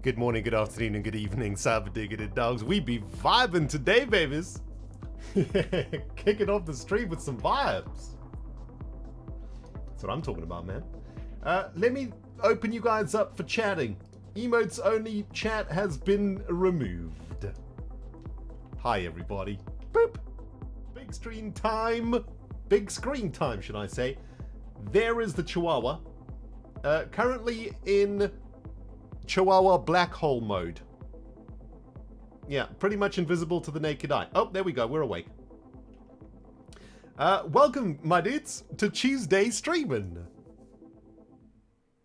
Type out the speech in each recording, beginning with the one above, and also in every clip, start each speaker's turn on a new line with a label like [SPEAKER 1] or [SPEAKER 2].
[SPEAKER 1] Good morning, good afternoon, and good evening, cyber-digging dogs. We be vibing today, babies. Kicking off the stream with some vibes. That's what I'm talking about, man. Let me open you guys up for chatting. Emotes only chat has been removed. Hi, everybody. Boop. Big screen time. Big screen time, should I say. There is the Chihuahua. Currently in Chihuahua black hole mode. Yeah, pretty much invisible to the naked eye. Oh, there we go. We're awake. Welcome, my dudes, to Tuesday streaming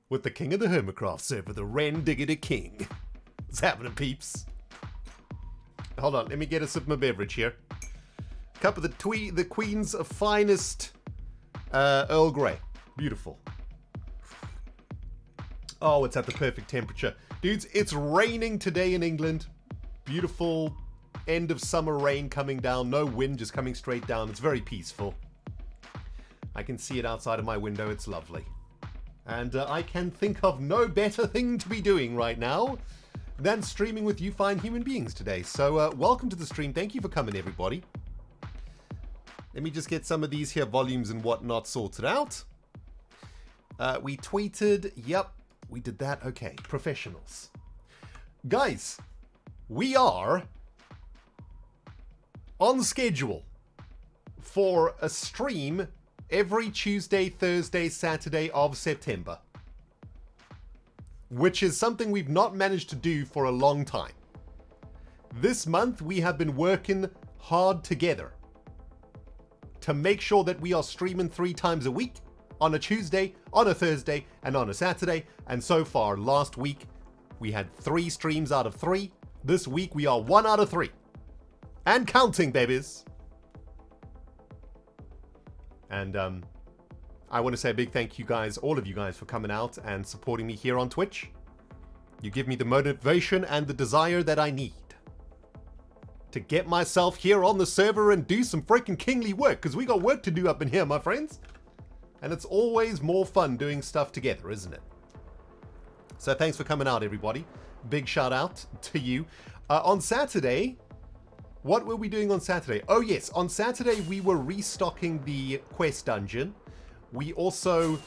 [SPEAKER 1] with the king of the Hermicraft server, the rendog king. What's happening, peeps? Hold on, let me get a sip of my beverage here. Cup of the Queen's finest Earl Grey. Beautiful. Oh, it's at the perfect temperature. Dudes, it's raining today in England. Beautiful end of summer rain coming down. No wind, just coming straight down. It's very peaceful. I can see it outside of my window. It's lovely. And I can think of no better thing to be doing right now than streaming with you fine human beings today. So welcome to the stream. Thank you for coming, everybody. Let me just get some of these here volumes and whatnot sorted out. We tweeted. Yep. We did that. Okay, professionals. Guys, we are on schedule for a stream every Tuesday, Thursday, Saturday of September, which is something we've not managed to do for a long time. This month, we have been working hard together to make sure that we are streaming 3 times a week. On a Tuesday, on a Thursday, and on a Saturday. And so far, last week, we had 3 streams out of 3. This week, we are 1 out of 3. And counting, babies. And I want to say a big thank you guys, all of you guys, for coming out and supporting me here on Twitch. You give me the motivation and the desire that I need to get myself here on the server and do some freaking kingly work, because we got work to do up in here, my friends. And it's always more fun doing stuff together, isn't it? So thanks for coming out, everybody. Big shout out to you. On Saturday, what were we doing on Saturday? Oh yes, on Saturday we were restocking the quest dungeon. We also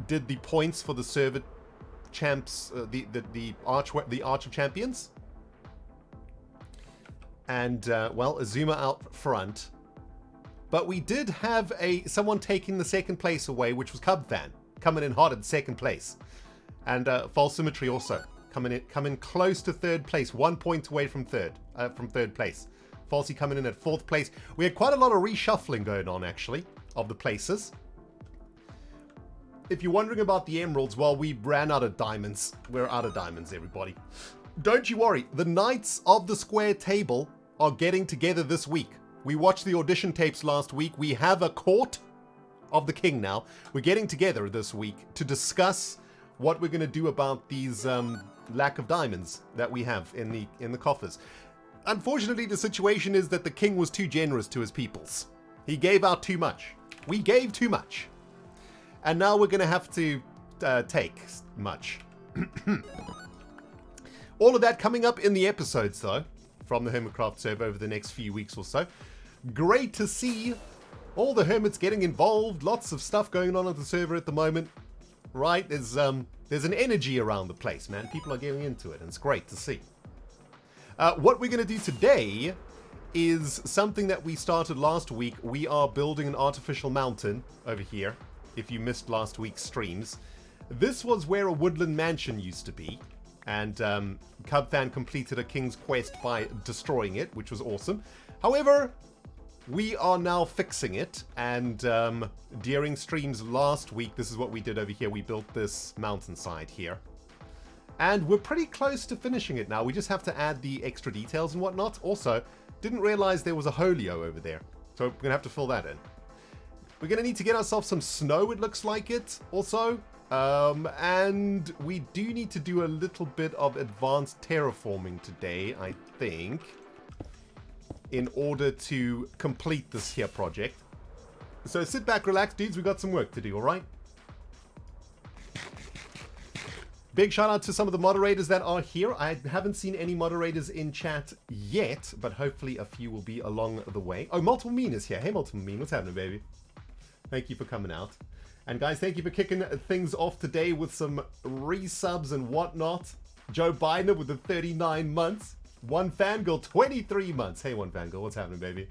[SPEAKER 1] did the points for the server champs, the Arch of Champions. And well, Azuma out front. But we did have someone taking the second place away, which was Cub Fan. coming in hot at second place. And false symmetry also coming close to third place, 1 point away from third place. Falsey coming in at fourth place. We had quite a lot of reshuffling going on, actually, of the places. If you're wondering about the emeralds, well, we ran out of diamonds. We're out of diamonds, everybody. Don't you worry. The Knights of the Square Table are getting together this week. We watched the audition tapes last week. We have a court of the king now. We're getting together this week to discuss what we're going to do about these lack of diamonds that we have in the coffers. Unfortunately, the situation is that the king was too generous to his peoples. He gave out too much. We gave too much. And now we're going to have to take much. All of that coming up in the episodes, though, from the Hermicraft server over the next few weeks or so. Great to see all the hermits getting involved. Lots of stuff going on at the server at the moment. Right? There's an energy around the place, man. People are getting into it, and it's great to see. What we're going to do today is something that we started last week. We are building an artificial mountain over here, if you missed last week's streams. This was where a woodland mansion used to be, and Cubfan completed a king's quest by destroying it, which was awesome. However, we are now fixing it, and during streams last week, this is what we did over here. We built this mountainside here. And we're pretty close to finishing it now. We just have to add the extra details and whatnot. Also, didn't realize there was a holio over there. So we're going to have to fill that in. We're going to need to get ourselves some snow, it looks like it, also. And we do need to do a little bit of advanced terraforming today, I think, in order to complete this here project. So sit back, relax, dudes. We got some work to do, all right? Big shout out to some of the moderators that are here. I haven't seen any moderators in chat yet, but hopefully a few will be along the way. Oh, Multiple Mean is here. Hey, Multiple Mean, what's happening, baby? Thank you for coming out. And guys, thank you for kicking things off today with some resubs and whatnot. Joe Biden with the 39 months. One Fangirl, 23 months. Hey, One Fangirl, what's happening, baby?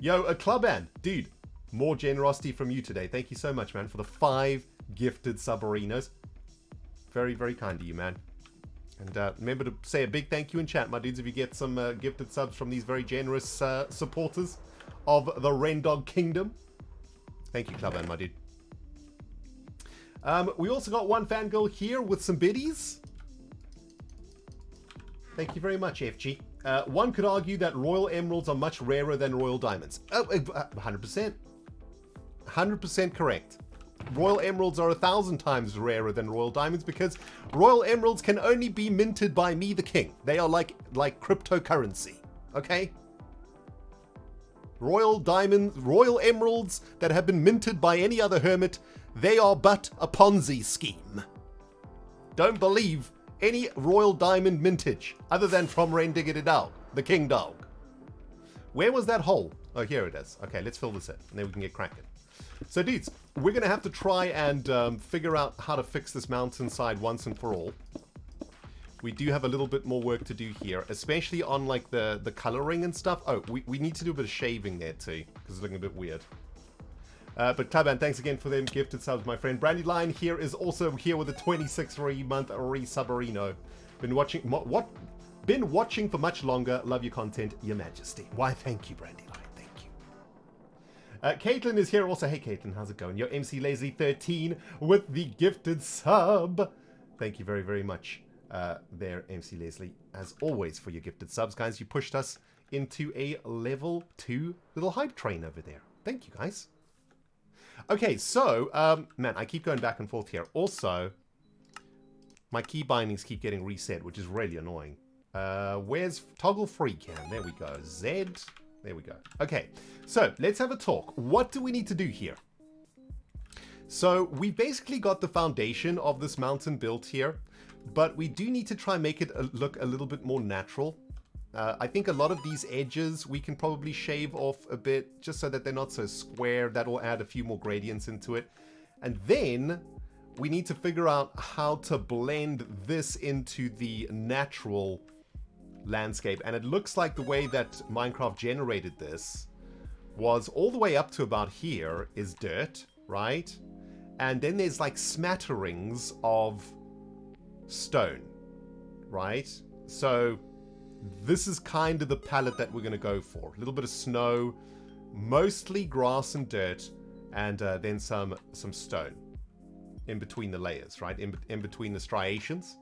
[SPEAKER 1] Yo, a Cluban. Dude, more generosity from you today. Thank you so much, man, for the 5 gifted subarinos. Very, very kind of you, man. And remember to say a big thank you in chat, my dudes, if you get some gifted subs from these very generous supporters of the Rendog Kingdom. Thank you, Cluban, my dude. We also got One Fangirl here with some biddies. Thank you very much, FG. One could argue that royal emeralds are much rarer than royal diamonds. Oh, 100%. 100% correct. Royal emeralds are 1,000 times rarer than royal diamonds because royal emeralds can only be minted by me, the king. They are like cryptocurrency, okay? Royal diamonds, royal emeralds that have been minted by any other hermit, they are but a Ponzi scheme. Don't believe any royal diamond mintage other than from rendogtv, the king dog. Where was that hole? Oh, here it is. Okay, let's fill this in and then we can get cracking. So dudes, we're going to have to try and figure out how to fix this mountainside once and for all. We do have a little bit more work to do here, especially on like the coloring and stuff. Oh, we need to do a bit of shaving there too, because it's looking a bit weird. But Cluban, thanks again for them gifted subs, my friend. Brandy Lion here is also here with a 26-month re-subarino. Been watching for much longer. Love your content, Your Majesty. Why, thank you, Brandy Lion. Caitlin is here also. Hey, Caitlin, how's it going? Your MC Lazy 13 with the gifted sub. Thank you very, very much there, MC Leslie, as always, for your gifted subs. Guys, you pushed us into a level 2 little hype train over there. Thank you, guys. Okay, so, man, I keep going back and forth here. Also, my key bindings keep getting reset, which is really annoying. Where's toggle free cam? There we go. Z. There we go. Okay, so let's have a talk. What do we need to do here? So we basically got the foundation of this mountain built here, but we do need to try and make it look a little bit more natural. I think a lot of these edges we can probably shave off a bit just so that they're not so square. That will add a few more gradients into it. And then we need to figure out how to blend this into the natural landscape. And it looks like the way that Minecraft generated this was all the way up to about here is dirt, right? And then there's like smatterings of stone, right? So this is kind of the palette that we're going to go for. A little bit of snow, mostly grass and dirt, and then some stone in between the layers, right? In between the striations.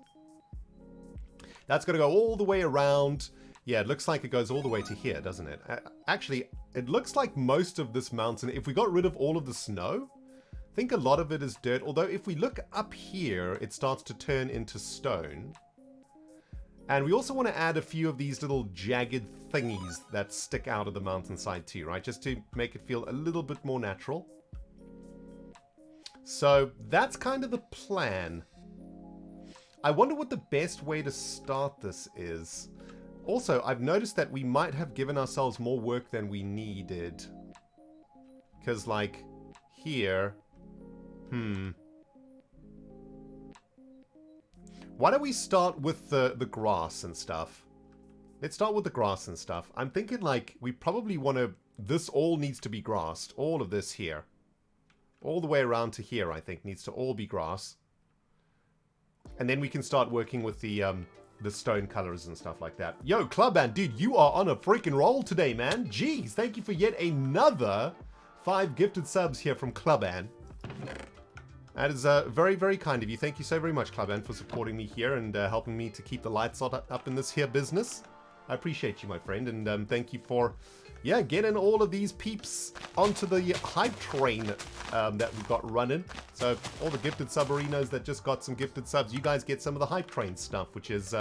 [SPEAKER 1] That's going to go all the way around. Yeah, it looks like it goes all the way to here, doesn't it? Actually, it looks like most of this mountain, if we got rid of all of the snow, I think a lot of it is dirt. Although if we look up here, it starts to turn into stone. And we also want to add a few of these little jagged thingies that stick out of the mountainside too, right? Just to make it feel a little bit more natural. So that's kind of the plan. I wonder what the best way to start this is. Also, I've noticed that we might have given ourselves more work than we needed. Because, like, here... Why don't we start with the grass and stuff? Let's start with the grass and stuff. I'm thinking, like, we probably want to... This all needs to be grassed. All of this here. All the way around to here, I think, needs to all be grass. And then we can start working with the stone colors and stuff like that. Yo, Clubman, dude, you are on a freaking roll today, man. Jeez, thank you for yet another 5 gifted subs here from Clubman. That is very, very kind of you. Thank you so very much, Clubman, for supporting me here and helping me to keep the lights up in this here business. I appreciate you, my friend, and thank you for, yeah, getting all of these peeps onto the hype train that we've got running. So all the gifted subberinos that just got some gifted subs, you guys get some of the hype train stuff, which is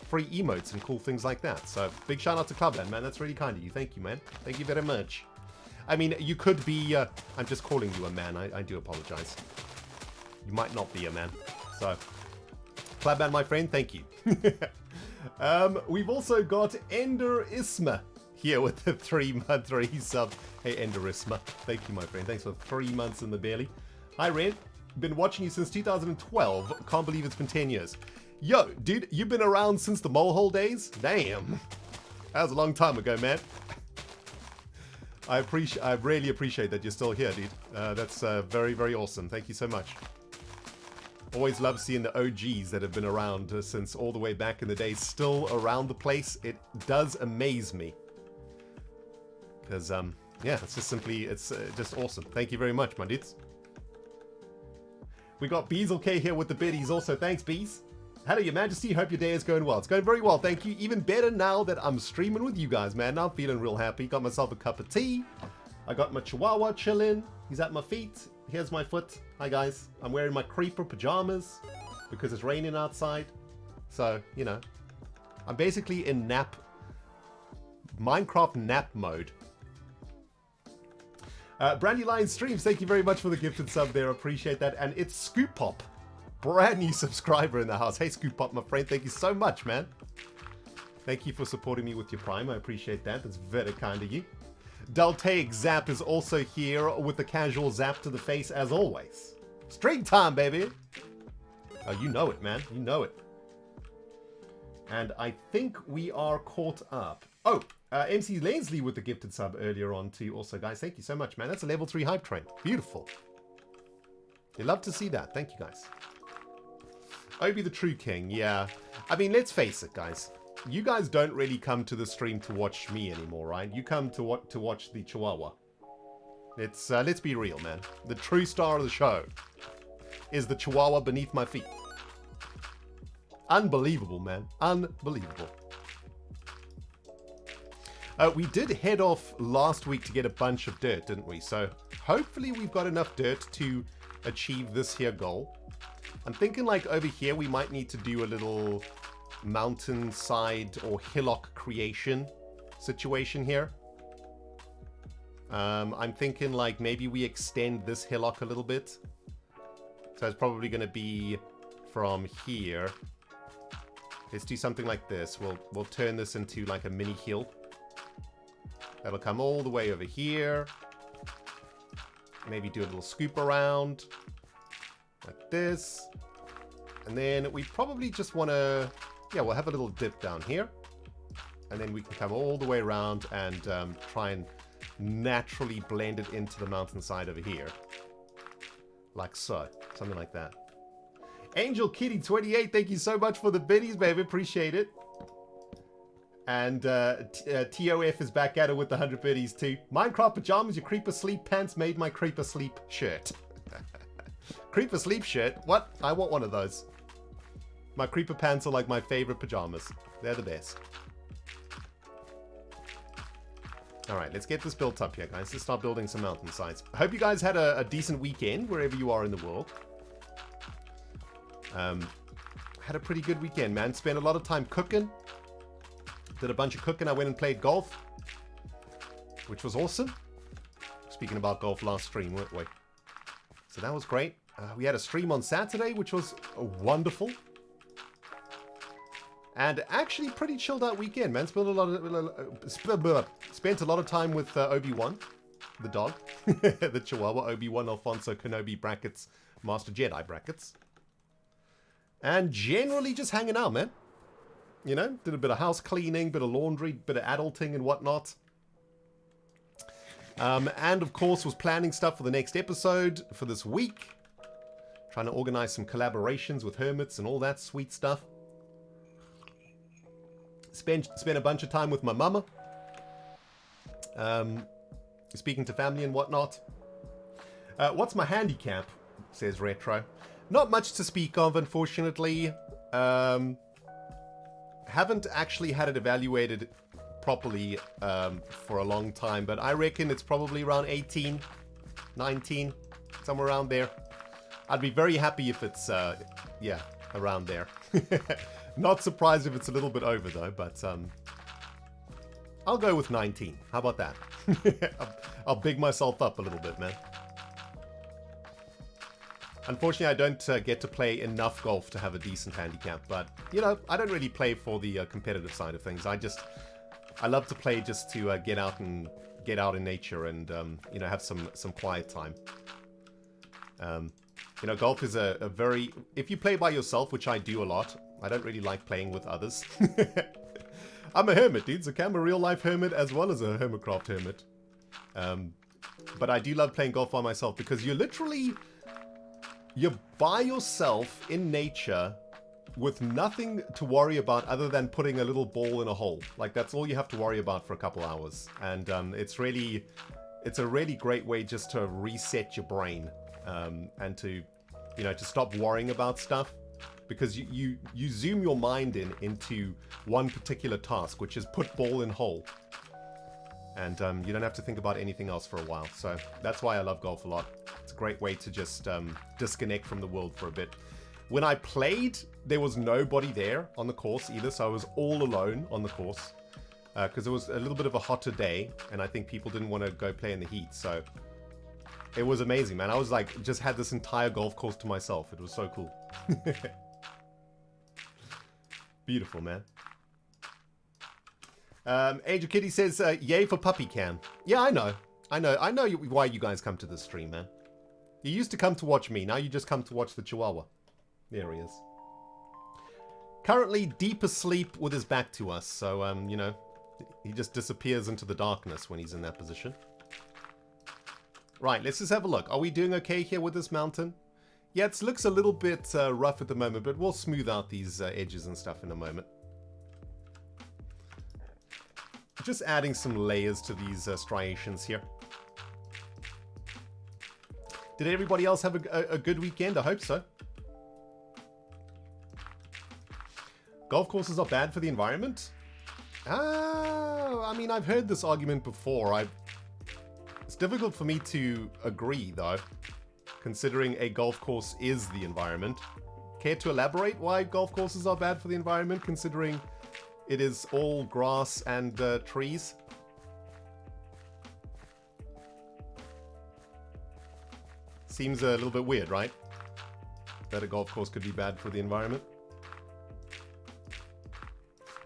[SPEAKER 1] free emotes and cool things like that. So big shout out to Clubman, man. That's really kind of you. Thank you, man. Thank you very much. I mean, you could be, I'm just calling you a man. I do apologize. You might not be a man. So, Clubman, my friend, thank you. We've also got Ender Isma here with the 3-month resub. Hey, Ender Isma. Thank you, my friend. Thanks for 3 months in the belly. Hi, Ren. Been watching you since 2012. Can't believe it's been 10 years. Yo, dude, you've been around since the molehole days? Damn. That was a long time ago, man. I really appreciate that you're still here, dude. That's very, very awesome. Thank you so much. Always love seeing the OGs that have been around since all the way back in the day still around the place. It does amaze me. Because, yeah, it's just simply, it's just awesome. Thank you very much, my dudes. We got Beazel K here with the biddies also. Thanks, Bees. Hello, Your Majesty. Hope your day is going well. It's going very well, thank you. Even better now that I'm streaming with you guys, man. Now I'm feeling real happy. Got myself a cup of tea. I got my Chihuahua chilling. He's at my feet. Here's my foot. Hi, guys. I'm wearing my creeper pajamas because it's raining outside. So, you know, I'm basically in Minecraft nap mode. Brandywine Streams, thank you very much for the gifted sub there. Appreciate that. And it's Scoop Pop. Brand new subscriber in the house. Hey, Scoop Pop, my friend. Thank you so much, man. Thank you for supporting me with your Prime. I appreciate that. That's very kind of you. Deltaic Zap is also here with the casual zap to the face as always. Stream time, baby. Oh, you know it, man. You know it. And I think we are caught up. Oh, MC Lensley with the gifted sub earlier on too. Also, guys, thank you so much, man. That's a level 3 hype train. Beautiful. You love to see that. Thank you, guys. Obi the True King. Yeah. I mean, let's face it, guys. You guys don't really come to the stream to watch me anymore, right? You come to watch the Chihuahua. Let's be real, man. The true star of the show is the Chihuahua beneath my feet. Unbelievable, man. Unbelievable. We did head off last week to get a bunch of dirt, didn't we? So hopefully we've got enough dirt to achieve this here goal. I'm thinking like over here we might need to do a little mountainside or hillock creation situation here. I'm thinking like maybe we extend this hillock a little bit. So it's probably going to be from here. Let's do something like this. We'll turn this into like a mini hill. That'll come all the way over here. Maybe do a little scoop around like this. And then we probably just want to, yeah, we'll have a little dip down here. And then we can come all the way around and try and naturally blend it into the mountainside over here. Like so. Something like that. Angel Kitty 28, thank you so much for the biddies, baby. Appreciate it. And TOF is back at it with the 100 biddies too. Minecraft pajamas, your creeper sleep pants made my creeper sleep shirt. Creeper sleep shirt? What? I want one of those. My creeper pants are like my favorite pajamas. They're the best. Alright, let's get this built up here, guys. Let's start building some mountainsides. I hope you guys had a decent weekend, wherever you are in the world. Had a pretty good weekend, man. Spent a lot of time cooking. Did a bunch of cooking. I went and played golf, which was awesome. Speaking about golf last stream, weren't we? So that was great. We had a stream on Saturday, which was wonderful. And actually pretty chilled out weekend, man. Spent a lot of time with Obi-Wan, the dog. The Chihuahua, Obi-Wan Alfonso Kenobi brackets, Master Jedi brackets. And generally just hanging out, man. You know, did a bit of house cleaning, bit of laundry, bit of adulting and whatnot. And of course was planning stuff for the next episode for this week. Trying to organize some collaborations with hermits and all that sweet stuff. Spent a bunch of time with my mama. Speaking to family and whatnot. What's my handicap? Says Retro. Not much to speak of, unfortunately. Haven't actually had it evaluated properly for a long time, but I reckon it's probably around 18, 19, somewhere around there. I'd be very happy if it's, yeah, around there. Not surprised if it's a little bit over, though, but I'll go with 19. How about that? I'll big myself up a little bit, man. Unfortunately, I don't get to play enough golf to have a decent handicap, but, you know, I don't really play for the competitive side of things. I love to play just to get out in nature and, you know, have some quiet time. You know, golf is a very... If you play by yourself, which I do a lot, I don't really like playing with others. I'm a hermit, dudes. I'm a real-life hermit as well as a Hermicraft hermit. But I do love playing golf by myself because you're by yourself in nature with nothing to worry about other than putting a little ball in a hole. Like, that's all you have to worry about for a couple hours. And it's a really great way just to reset your brain. And to, you know, to stop worrying about stuff, because you zoom your mind into one particular task, which is put ball in hole, and you don't have to think about anything else for a while. So that's why I love golf a lot. It's a great way to just disconnect from the world for a bit. When I played, there was nobody there on the course either, so I was all alone on the course because it was a little bit of a hotter day, and I think people didn't want to go play in the heat. So it was amazing, man. I was like, just had this entire golf course to myself. It was so cool. Beautiful, man. Angel Kitty says, yay for puppy cam. Yeah, I know why you guys come to this stream, man. You used to come to watch me. Now you just come to watch the Chihuahua. There he is. Currently deep asleep with his back to us. So, you know, he just disappears into the darkness when he's in that position. Right, let's just have a look. Are we doing okay here with this mountain? Yeah, it looks a little bit rough at the moment, but we'll smooth out these edges and stuff in a moment. Just adding some layers to these striations here. Did everybody else have a good weekend? I hope so. Golf courses are bad for the environment? I mean, I've heard this argument before. It's difficult for me to agree, though, considering a golf course is the environment. Care to elaborate why golf courses are bad for the environment, considering it is all grass and trees? Seems a little bit weird, right? That a golf course could be bad for the environment.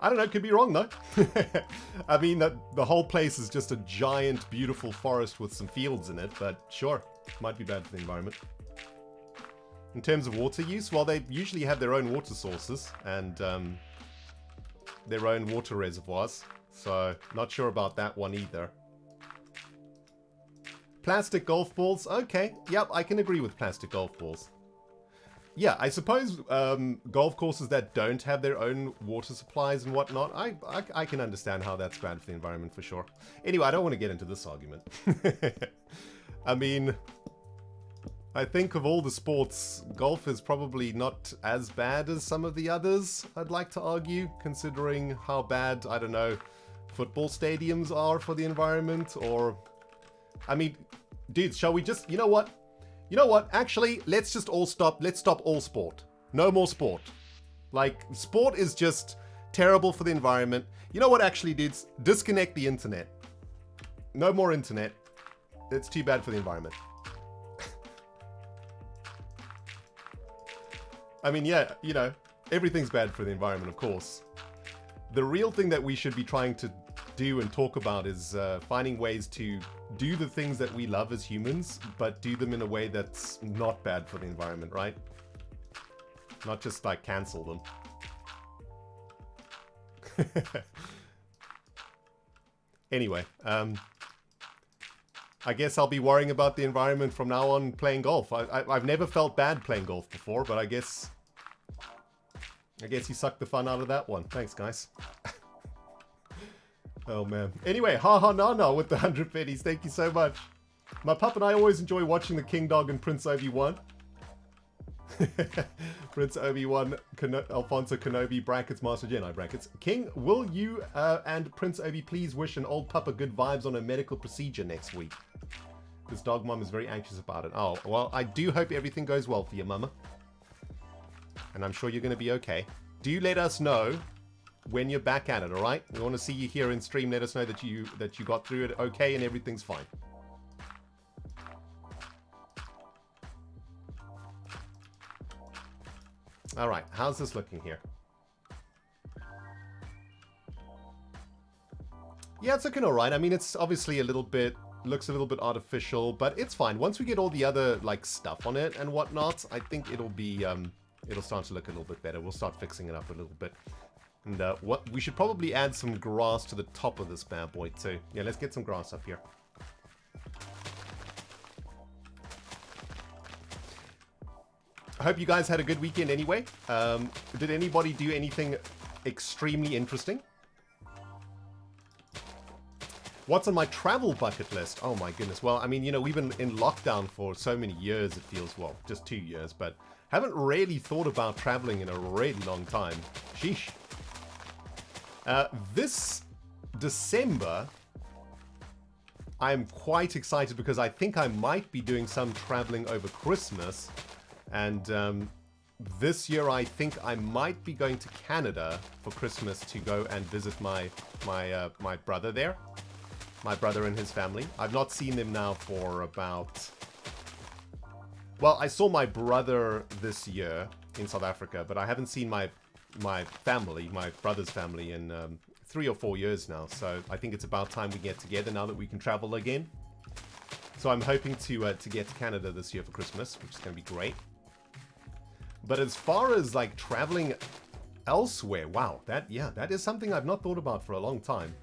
[SPEAKER 1] I don't know, could be wrong though. I mean, the whole place is just a giant, beautiful forest with some fields in it, but sure, might be bad for the environment. In terms of water use, well, they usually have their own water sources and their own water reservoirs, so not sure about that one either. Plastic golf balls. Okay. Yep, I can agree with plastic golf balls. Yeah, I suppose golf courses that don't have their own water supplies and whatnot, I can understand how that's bad for the environment for sure. Anyway, I don't want to get into this argument. I mean, I think of all the sports, golf is probably not as bad as some of the others, I'd like to argue, considering how bad, I don't know, football stadiums are for the environment, or... I mean, dudes, shall we just... You know what? You know what? Actually, let's just all stop. Let's stop all sport. No more sport. Like, sport is just terrible for the environment. You know what, actually, dudes? Disconnect the internet. No more internet. It's too bad for the environment. I mean, yeah, you know, everything's bad for the environment, of course. The real thing that we should be trying to do and talk about is finding ways to do the things that we love as humans, but do them in a way that's not bad for the environment, right? Not just like cancel them. Anyway, I guess I'll be worrying about the environment from now on playing golf. I've never felt bad playing golf before, but I guess you sucked the fun out of that one. Thanks, guys. Oh, man. Anyway, haha na with the 100 pennies. Thank you so much. My pup and I always enjoy watching the King Dog and Prince Obi-Wan. Prince Obi-Wan, Alfonso Kenobi, brackets, Master Jedi, brackets. King, will you and Prince Obi please wish an old pupper good vibes on a medical procedure next week? This dog mom is very anxious about it. Oh, well, I do hope everything goes well for you, mama. And I'm sure you're going to be okay. Do let us know when you're back at it, all right? We want to see you here in stream. Let us know that you got through it okay and everything's fine. All right, how's this looking here? Yeah, it's looking all right. I mean, it's obviously looks a little bit artificial, but it's fine. Once we get all the other like stuff on it and whatnot, I think it'll be it'll start to look a little bit better. We'll start fixing it up a little bit. And what we should probably add some grass to the top of this bad boy too. Yeah, let's get some grass up here. I hope you guys had a good weekend anyway. Did anybody do anything extremely interesting? What's on my travel bucket list? Oh my goodness. Well, I mean, you know, we've been in lockdown for so many years, it feels, well, just 2 years, but haven't really thought about traveling in a really long time. Sheesh. This December, I'm quite excited because I think I might be doing some traveling over Christmas. And this year, I think I might be going to Canada for Christmas to go and visit my brother there. My brother and his family. I've not seen them now for about... Well, I saw my brother this year in South Africa, but I haven't seen my family, my brother's family, in 3 or 4 years now. So I think it's about time we get together now that we can travel again. So I'm hoping to get to Canada this year for Christmas, which is going to be great. But as far as like traveling elsewhere, wow, that is something I've not thought about for a long time.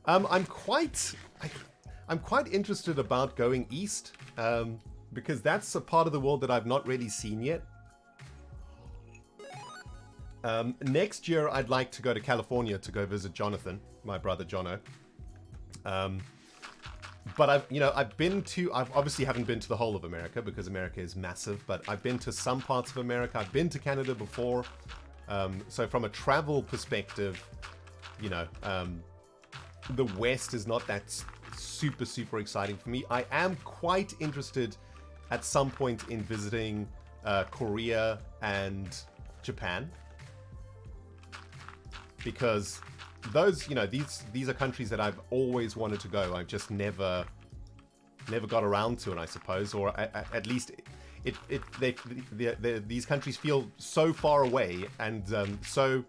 [SPEAKER 1] I'm quite interested about going east, because that's a part of the world that I've not really seen yet. Next year, I'd like to go to California to go visit Jonathan, my brother Jono. But I obviously haven't been to the whole of America because America is massive, but I've been to some parts of America. I've been to Canada before. So from a travel perspective, you know, the West is not that super exciting for me. I am quite interested at some point in visiting Korea and Japan, because those, you know, these are countries that I've always wanted to go. I've just never got around to it, I suppose, or at least these countries feel so far away and so,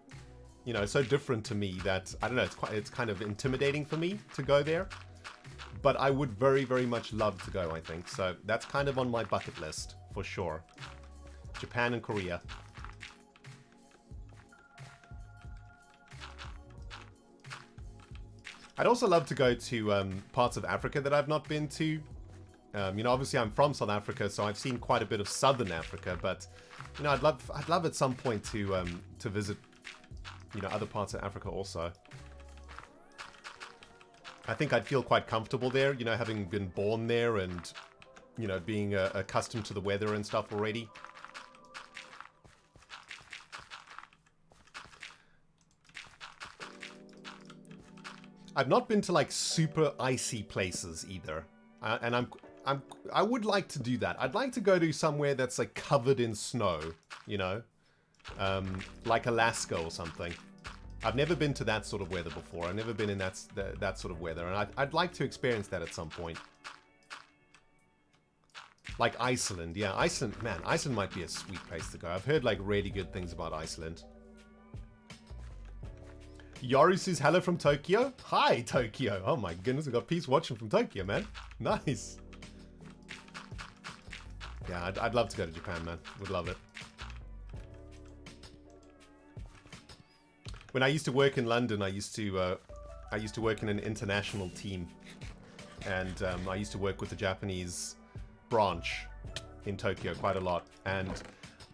[SPEAKER 1] you know, so different to me that I don't know. It's kind of intimidating for me to go there, but I would very much love to go. I think so. That's kind of on my bucket list for sure. Japan and Korea. I'd also love to go to parts of Africa that I've not been to. You know, obviously I'm from South Africa, so I've seen quite a bit of Southern Africa. But you know, I'd love at some point to visit, you know, other parts of Africa also. I think I'd feel quite comfortable there, you know, having been born there and, you know, being accustomed to the weather and stuff already. I've not been to like super icy places either, and I would like to do that. I'd like to go to somewhere that's like covered in snow, you know, like Alaska or something. I've never been to that sort of weather before. I've never been in that sort of weather, and I'd like to experience that at some point. Like Iceland, yeah, Iceland, man, Iceland might be a sweet place to go. I've heard like really good things about Iceland. Yoru says hello from Tokyo. Hi, Tokyo. Oh my goodness, we got Peace watching from Tokyo, man. Nice. Yeah, I'd love to go to Japan, man. Would love it. When I used to work in London, I used to work in an international team, and I used to work with the Japanese branch in Tokyo quite a lot. And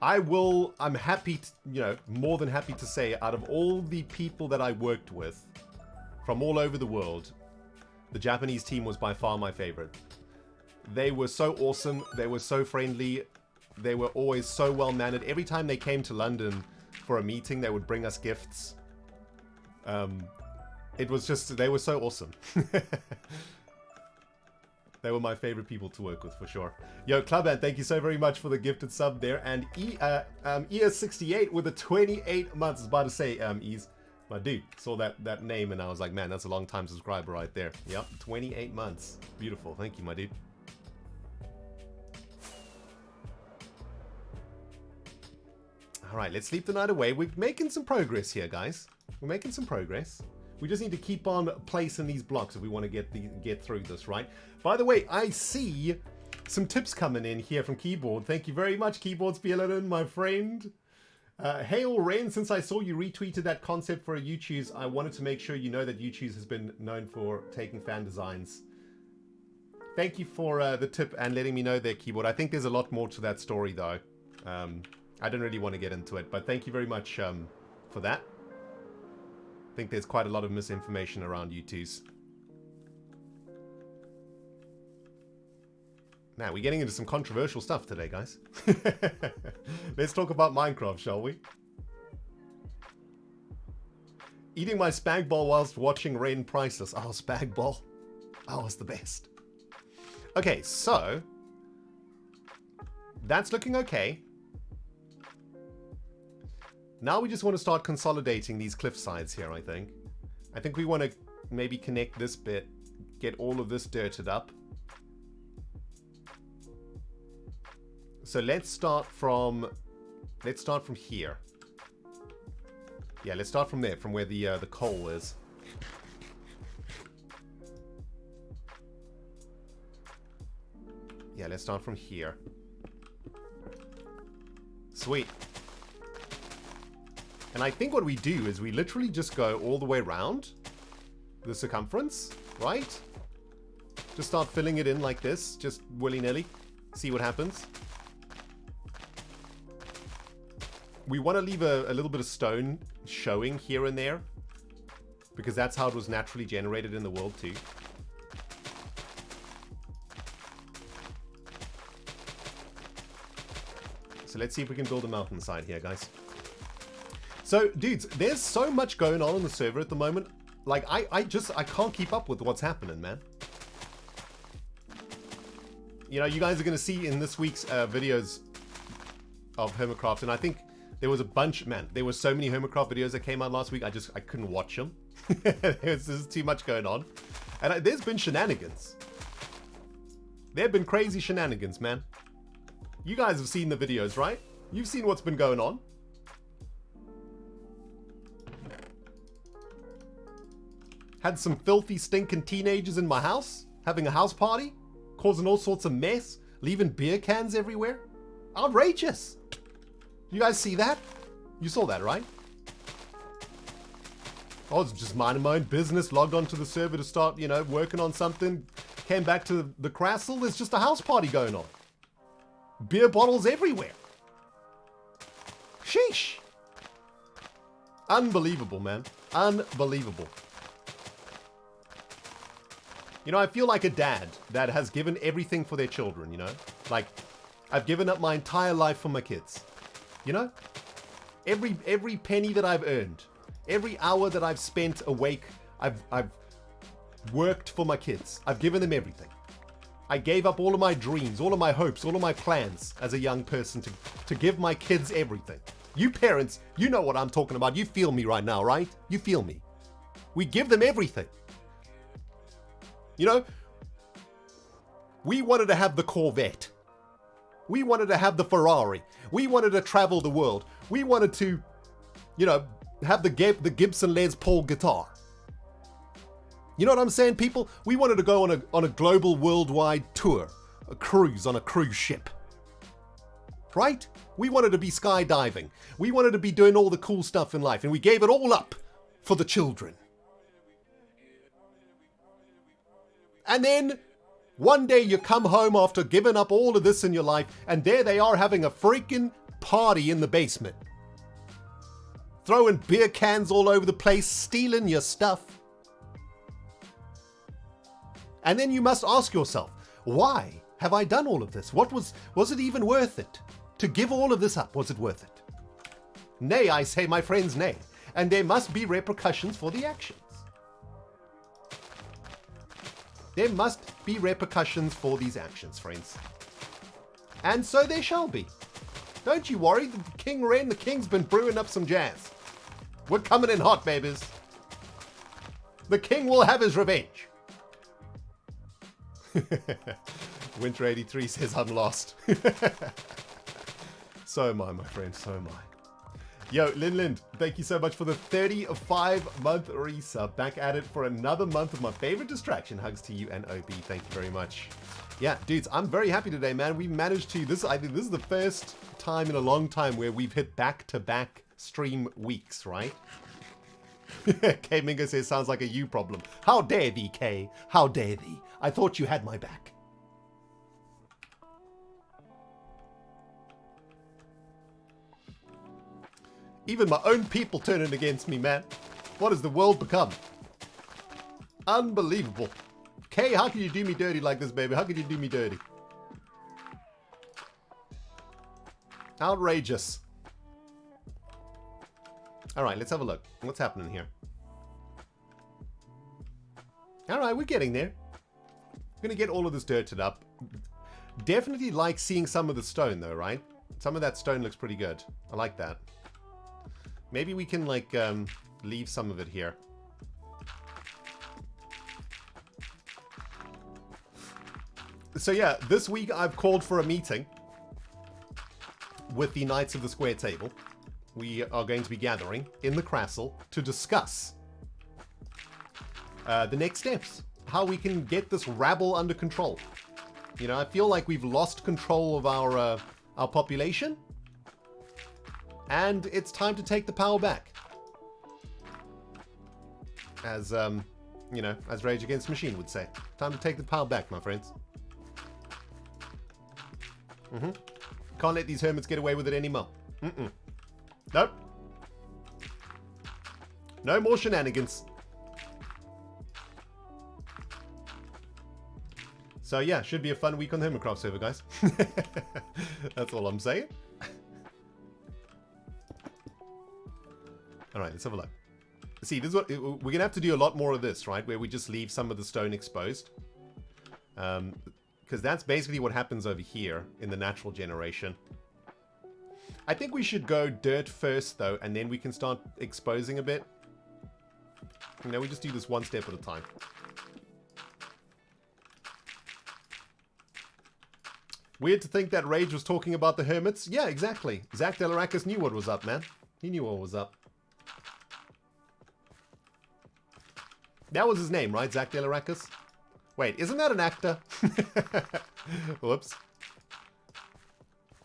[SPEAKER 1] I'm happy to, you know, more than happy to say, out of all the people that I worked with from all over the world, the Japanese team was by far my favorite. They were so awesome. They were so friendly. They were always so well mannered. Every time they came to London for a meeting, they would bring us gifts. It was just, they were so awesome. They were my favorite people to work with for sure. Yo, Clubman, thank you so very much for the gifted sub there. And ES68 with the 28 months. I was about to say, Es, my dude, saw that name and I was like, man, that's a long time subscriber right there. Yep, 28 months. Beautiful. Thank you, my dude. All right, let's sleep the night away. We're making some progress here, guys. We're making some progress. We just need to keep on placing these blocks if we want to get through this, right? By the way, I see some tips coming in here from Keyboard. Thank you very much, Keyboard Spieleren, my friend. Hail Ren, since I saw you retweeted that concept for a U-Choose, I wanted to make sure you know that U-Choose has been known for taking fan designs. Thank you for the tip and letting me know there, Keyboard. I think there's a lot more to that story, though. I don't really want to get into it, but thank you very much for that. I think there's quite a lot of misinformation around U-Choose. Man, we're getting into some controversial stuff today, guys. Let's talk about Minecraft, shall we? Eating my spag bol whilst watching Rain Priceless. Oh, spag bol. Oh, it's the best. Okay, so that's looking okay. Now we just want to start consolidating these cliff sides here, I think. I think we want to maybe connect this bit, get all of this dirted up. So let's start from here. Yeah, let's start from there, from where the coal is. Yeah, let's start from here. Sweet. And I think what we do is we literally just go all the way around the circumference, right? Just start filling it in like this, just willy-nilly. See what happens. We want to leave a little bit of stone showing here and there, because that's how it was naturally generated in the world too. So let's see if we can build a mountainside here, guys. So, dudes, there's so much going on the server at the moment. Like, I can't keep up with what's happening, man. You know, you guys are going to see in this week's videos of Hermicraft, and I think there was a bunch, man, there were so many Hermicraft videos that came out last week, I couldn't watch them. There's too much going on. And there's been shenanigans. There have been crazy shenanigans, man. You guys have seen the videos, right? You've seen what's been going on. Had some filthy, stinking teenagers in my house, having a house party, causing all sorts of mess, leaving beer cans everywhere. Outrageous! You guys see that? You saw that, right? I was just minding my own business, logged onto the server to start, you know, working on something. Came back to the castle, there's just a house party going on. Beer bottles everywhere. Sheesh. Unbelievable, man. Unbelievable. You know, I feel like a dad that has given everything for their children, you know? Like, I've given up my entire life for my kids. You know? Every penny that I've earned, every hour that I've spent awake, I've worked for my kids. I've given them everything. I gave up all of my dreams, all of my hopes, all of my plans as a young person to give my kids everything. You parents, you know what I'm talking about. You feel me right now, right? You feel me. We give them everything. You know, we wanted to have the Corvette. We wanted to have the Ferrari. We wanted to travel the world. We wanted to, you know, have the Gibson Les Paul guitar. You know what I'm saying, people? We wanted to go on a global, worldwide tour, a cruise on a cruise ship. Right? We wanted to be skydiving. We wanted to be doing all the cool stuff in life, and we gave it all up for the children. And then one day you come home after giving up all of this in your life, and there they are having a freaking party in the basement. Throwing beer cans all over the place, stealing your stuff. And then you must ask yourself, why have I done all of this? Was it even worth it? To give all of this up, was it worth it? Nay, I say, my friends, nay. And there must be repercussions for the actions. There must be repercussions for these actions, friends. And so there shall be. Don't you worry, the King Ren, the King's been brewing up some jazz. We're coming in hot, babies. The King will have his revenge. Winter 83 says I'm lost. So am I, my friend, so am I. Yo, Lin, thank you so much for the 35-month resub. Back at it for another month of my favorite distraction. Hugs to you and OB. Thank you very much. Yeah, dudes, I'm very happy today, man. We managed to, I think this is the first time in a long time where we've hit back-to-back stream weeks, right? K Mingo says, sounds like a you problem. How dare thee, K? How dare thee? I thought you had my back. Even my own people turning against me, man. What has the world become? Unbelievable. Kay, how can you do me dirty like this, baby? How can you do me dirty? Outrageous. Alright, let's have a look. What's happening here? Alright, we're getting there. I'm gonna get all of this dirted up. Definitely like seeing some of the stone though, right? Some of that stone looks pretty good. I like that. Maybe we can, like, leave some of it here. So yeah, this week I've called for a meeting with the Knights of the Square Table. We are going to be gathering in the castle to discuss the next steps. How we can get this rabble under control. You know, I feel like we've lost control of our population. And it's time to take the power back. As, you know, as Rage Against the Machine would say. Time to take the power back, my friends. Can't let these hermits get away with it anymore. Nope. No more shenanigans. So yeah, should be a fun week on the Hermicraft server, guys. That's all I'm saying. Alright, let's have a look. See, this is what we're going to have to do a lot more of this, right? Where we just leave some of the stone exposed. Because that's basically what happens over here in the natural generation. I think we should go dirt first, though, and then we can start exposing a bit. You know, we just do this one step at a time. Weird to think that Rage was talking about the hermits. Yeah, exactly. Zach Delarakis knew what was up, man. He knew what was up. That was his name, right? Zach Delarakis? Wait, isn't that an actor? Whoops.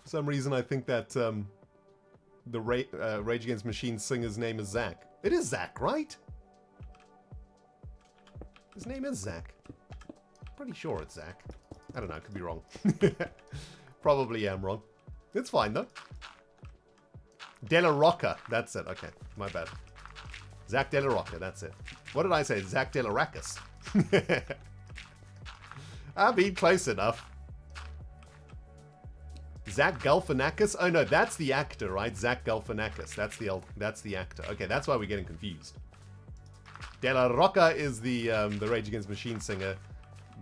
[SPEAKER 1] For some reason, I think that the Rage Against Machine singer's name is Zach. It is Zach, right? His name is Zach. Pretty sure it's Zach. I don't know, could be wrong. Probably am wrong. It's fine though. Della Rocca, that's it. Okay, my bad. Zach Della Rocca, that's it. What did I say? Zach Della Rackus. I mean, close enough. Zach Galifianakis? Oh no, that's the actor, right? Zach Galifianakis. That's the actor. Okay, that's why we're getting confused. Della Rocca is the Rage Against Machine singer.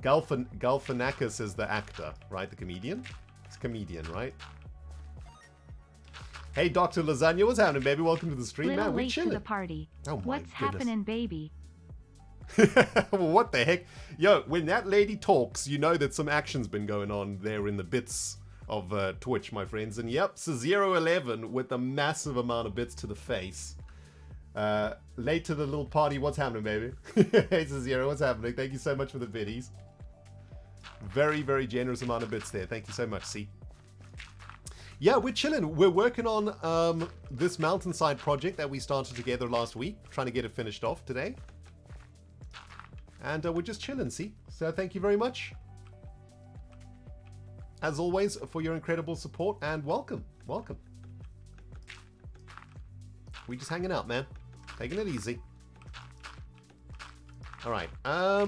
[SPEAKER 1] Galifianakis is the actor, right? The comedian? It's a comedian, right? Hey, Dr. Lasagna, what's happening, baby? Welcome to the stream.
[SPEAKER 2] Little
[SPEAKER 1] Man, we
[SPEAKER 2] late
[SPEAKER 1] chilling.
[SPEAKER 2] to the party.
[SPEAKER 1] Oh my
[SPEAKER 2] What's
[SPEAKER 1] goodness.
[SPEAKER 2] happening, baby?
[SPEAKER 1] What the heck? Yo, when that lady talks, you know that some action's been going on there in the bits of Twitch, my friends. And yep, So011 with a massive amount of bits to the face. Late to the little party. What's happening, baby? Hey, So0, what's happening? Thank you so much for the biddies. Very, very generous amount of bits there. Thank you so much, C. Yeah, we're chilling. We're working on this mountainside project that we started together last week. Trying to get it finished off today. And we're just chilling, see? So thank you very much. As always, for your incredible support and welcome. Welcome. We just hanging out, man. Taking it easy. Alright. I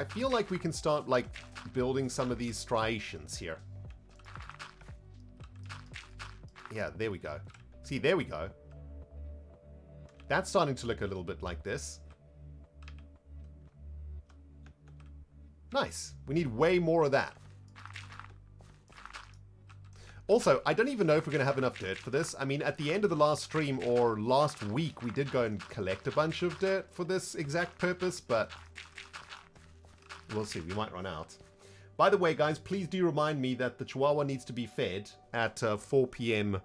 [SPEAKER 1] feel like we can start, like, building some of these striations here. Yeah, there we go. See, there we go. That's starting to look a little bit like this. Nice. We need way more of that. Also, I don't even know if we're going to have enough dirt for this. I mean, at the end of the last stream or last week, we did go and collect a bunch of dirt for this exact purpose, but we'll see. We might run out. By the way, guys, please do remind me that the Chihuahua needs to be fed at 4 p.m.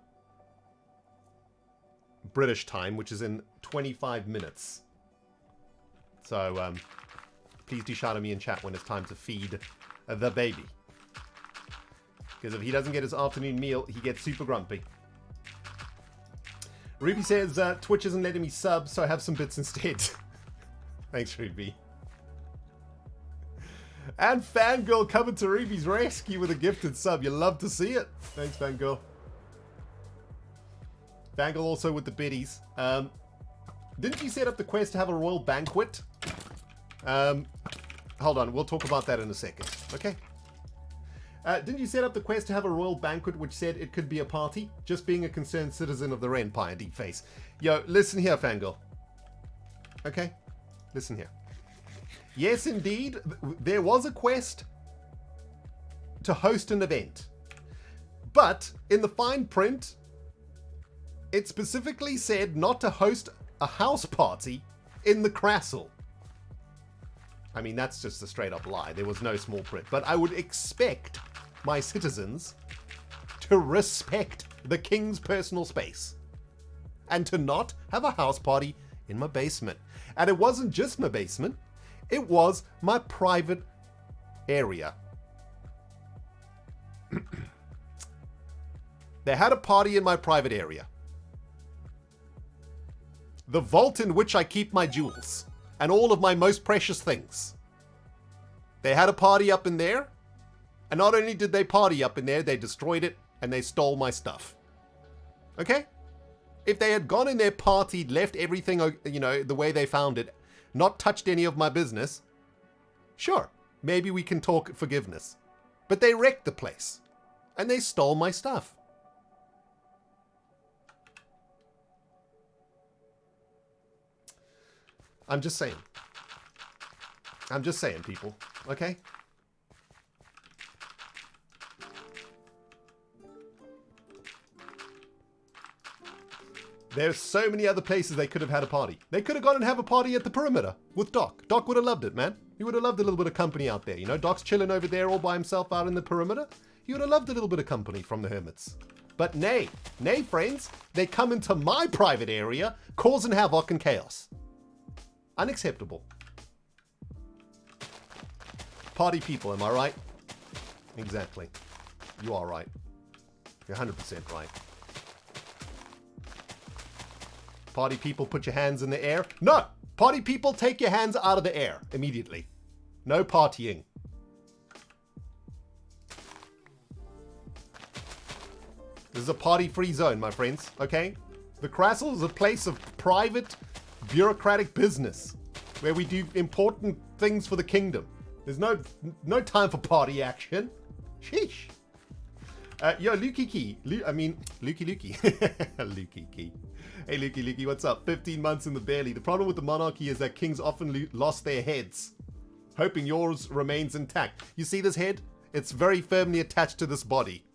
[SPEAKER 1] British time, which is in 25 minutes. So, please do shout at me in chat when it's time to feed the baby. Because if he doesn't get his afternoon meal, he gets super grumpy. Ruby says, Twitch isn't letting me sub, so I have some bits instead. Thanks, Ruby. And Fangirl coming to Ruby's rescue with a gifted sub. You love to see it. Thanks, Fangirl. Fangirl also with the biddies. Didn't you set up the quest to have a royal banquet? Hold on, we'll talk about that in a second. Okay. Didn't you set up the quest to have a royal banquet which said it could be a party? Just being a concerned citizen of the Empire, deep face. Yo, listen here, Fangirl. Okay? Listen here. Yes, indeed, there was a quest to host an event. But, in the fine print, it specifically said not to host a house party in the castle. I mean, that's just a straight up lie. There was no small print. But I would expect my citizens to respect the king's personal space. And to not have a house party in my basement. And it wasn't just my basement. It was my private area. They had a party in my private area. The vault in which I keep my jewels. And all of my most precious things. They had a party up in there. And not only did they party up in there, they destroyed it and they stole my stuff. Okay? If they had gone in there, partied, left everything, you know, the way they found it, not touched any of my business, sure, maybe we can talk forgiveness. But they wrecked the place. And they stole my stuff. I'm just saying. I'm just saying, people. Okay? There's so many other places they could have had a party. They could have gone and have a party at the perimeter with Doc. Doc would have loved it, man. He would have loved a little bit of company out there. You know, Doc's chilling over there all by himself out in the perimeter. He would have loved a little bit of company from the hermits. But nay, friends, they come into my private area, causing havoc and chaos. Unacceptable. Party people, am I right? Exactly. You are right. You're 100% right. Party people, put your hands in the air. No! Party people, take your hands out of the air immediately. No partying. This is a party-free zone, my friends, okay? The Castle is a place of private, bureaucratic business where we do important things for the kingdom. There's no time for party action. Sheesh. Yo, Lukey. Lukey. Lukey Key. Hey, Lukey, what's up? 15 months in the belly. The problem with the monarchy is that kings often lost their heads. Hoping yours remains intact. You see this head? It's very firmly attached to this body.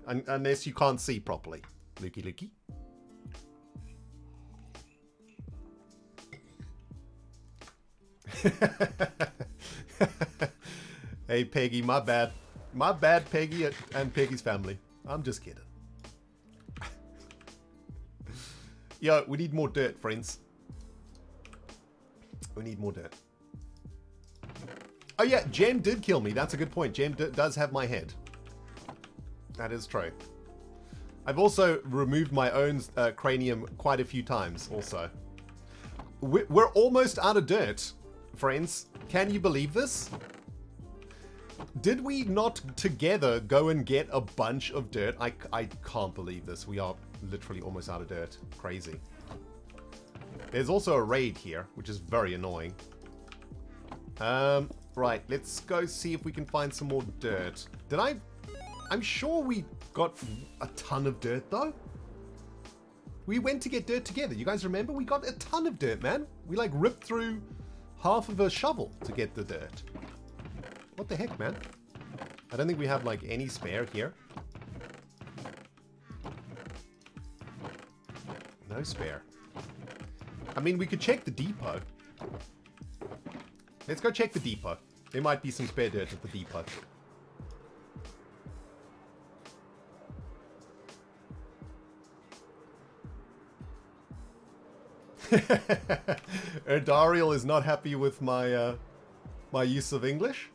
[SPEAKER 1] Unless you can't see properly. Lukey. Hey, Peggy, my bad. My bad, Peggy and Peggy's family. I'm just kidding. Yo, we need more dirt, friends. We need more dirt. Oh yeah, Jem did kill me. That's a good point. Jem does have my head. That is true. I've also removed my own cranium quite a few times also. We're almost out of dirt, friends. Can you believe this? Did we not together go and get a bunch of dirt? I can't believe this. We are literally almost out of dirt. Crazy. There's also a raid here, which is very annoying. Right, let's go see if we can find some more dirt. I'm sure we got a ton of dirt, though. We went to get dirt together. You guys remember? We got a ton of dirt, man. We, like, ripped through half of a shovel to get the dirt. What the heck, man? I don't think we have, like, any spare here. No spare. I mean, we could check the depot. Let's go check the depot. There might be some spare dirt at the depot. Erdariel is not happy with my my use of English.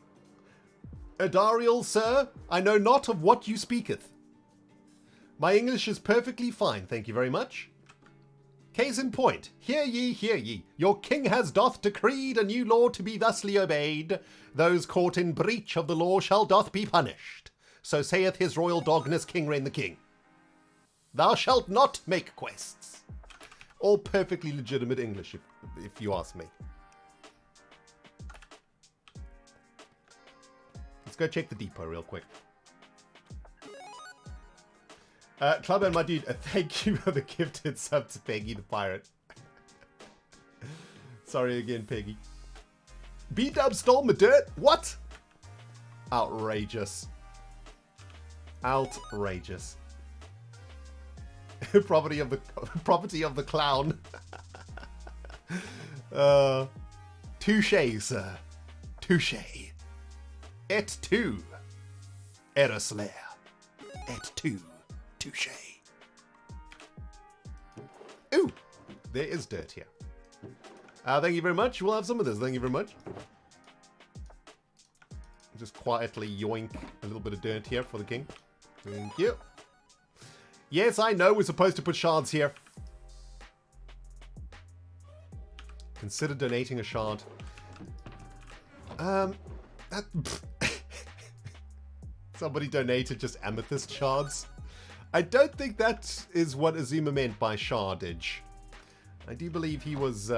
[SPEAKER 1] Erdariel, sir, I know not of what you speaketh. My English is perfectly fine, thank you very much. Case in point, hear ye, your king doth decreed a new law to be thusly obeyed. Those caught in breach of the law shall doth be punished. So saith his royal dogness King Wren the King. Thou shalt not make quests. All perfectly legitimate English, if you ask me. Let's go check the depot real quick. Club and my dude, thank you for the gifted sub to Peggy the Pirate. Sorry again, Peggy. B-Dub stole my dirt? What? Outrageous. Outrageous. Property of the clown. Touche, sir. Touche. Et tu, Eraslayer. Et tu, touche. Ooh, there is dirt here. Thank you very much. We'll have some of this. Thank you very much. Just quietly yoink a little bit of dirt here for the king. Thank you. Yes, I know we're supposed to put shards here. Consider donating a shard. Somebody donated just amethyst shards. I don't think that is what Azuma meant by shardage. I do believe he was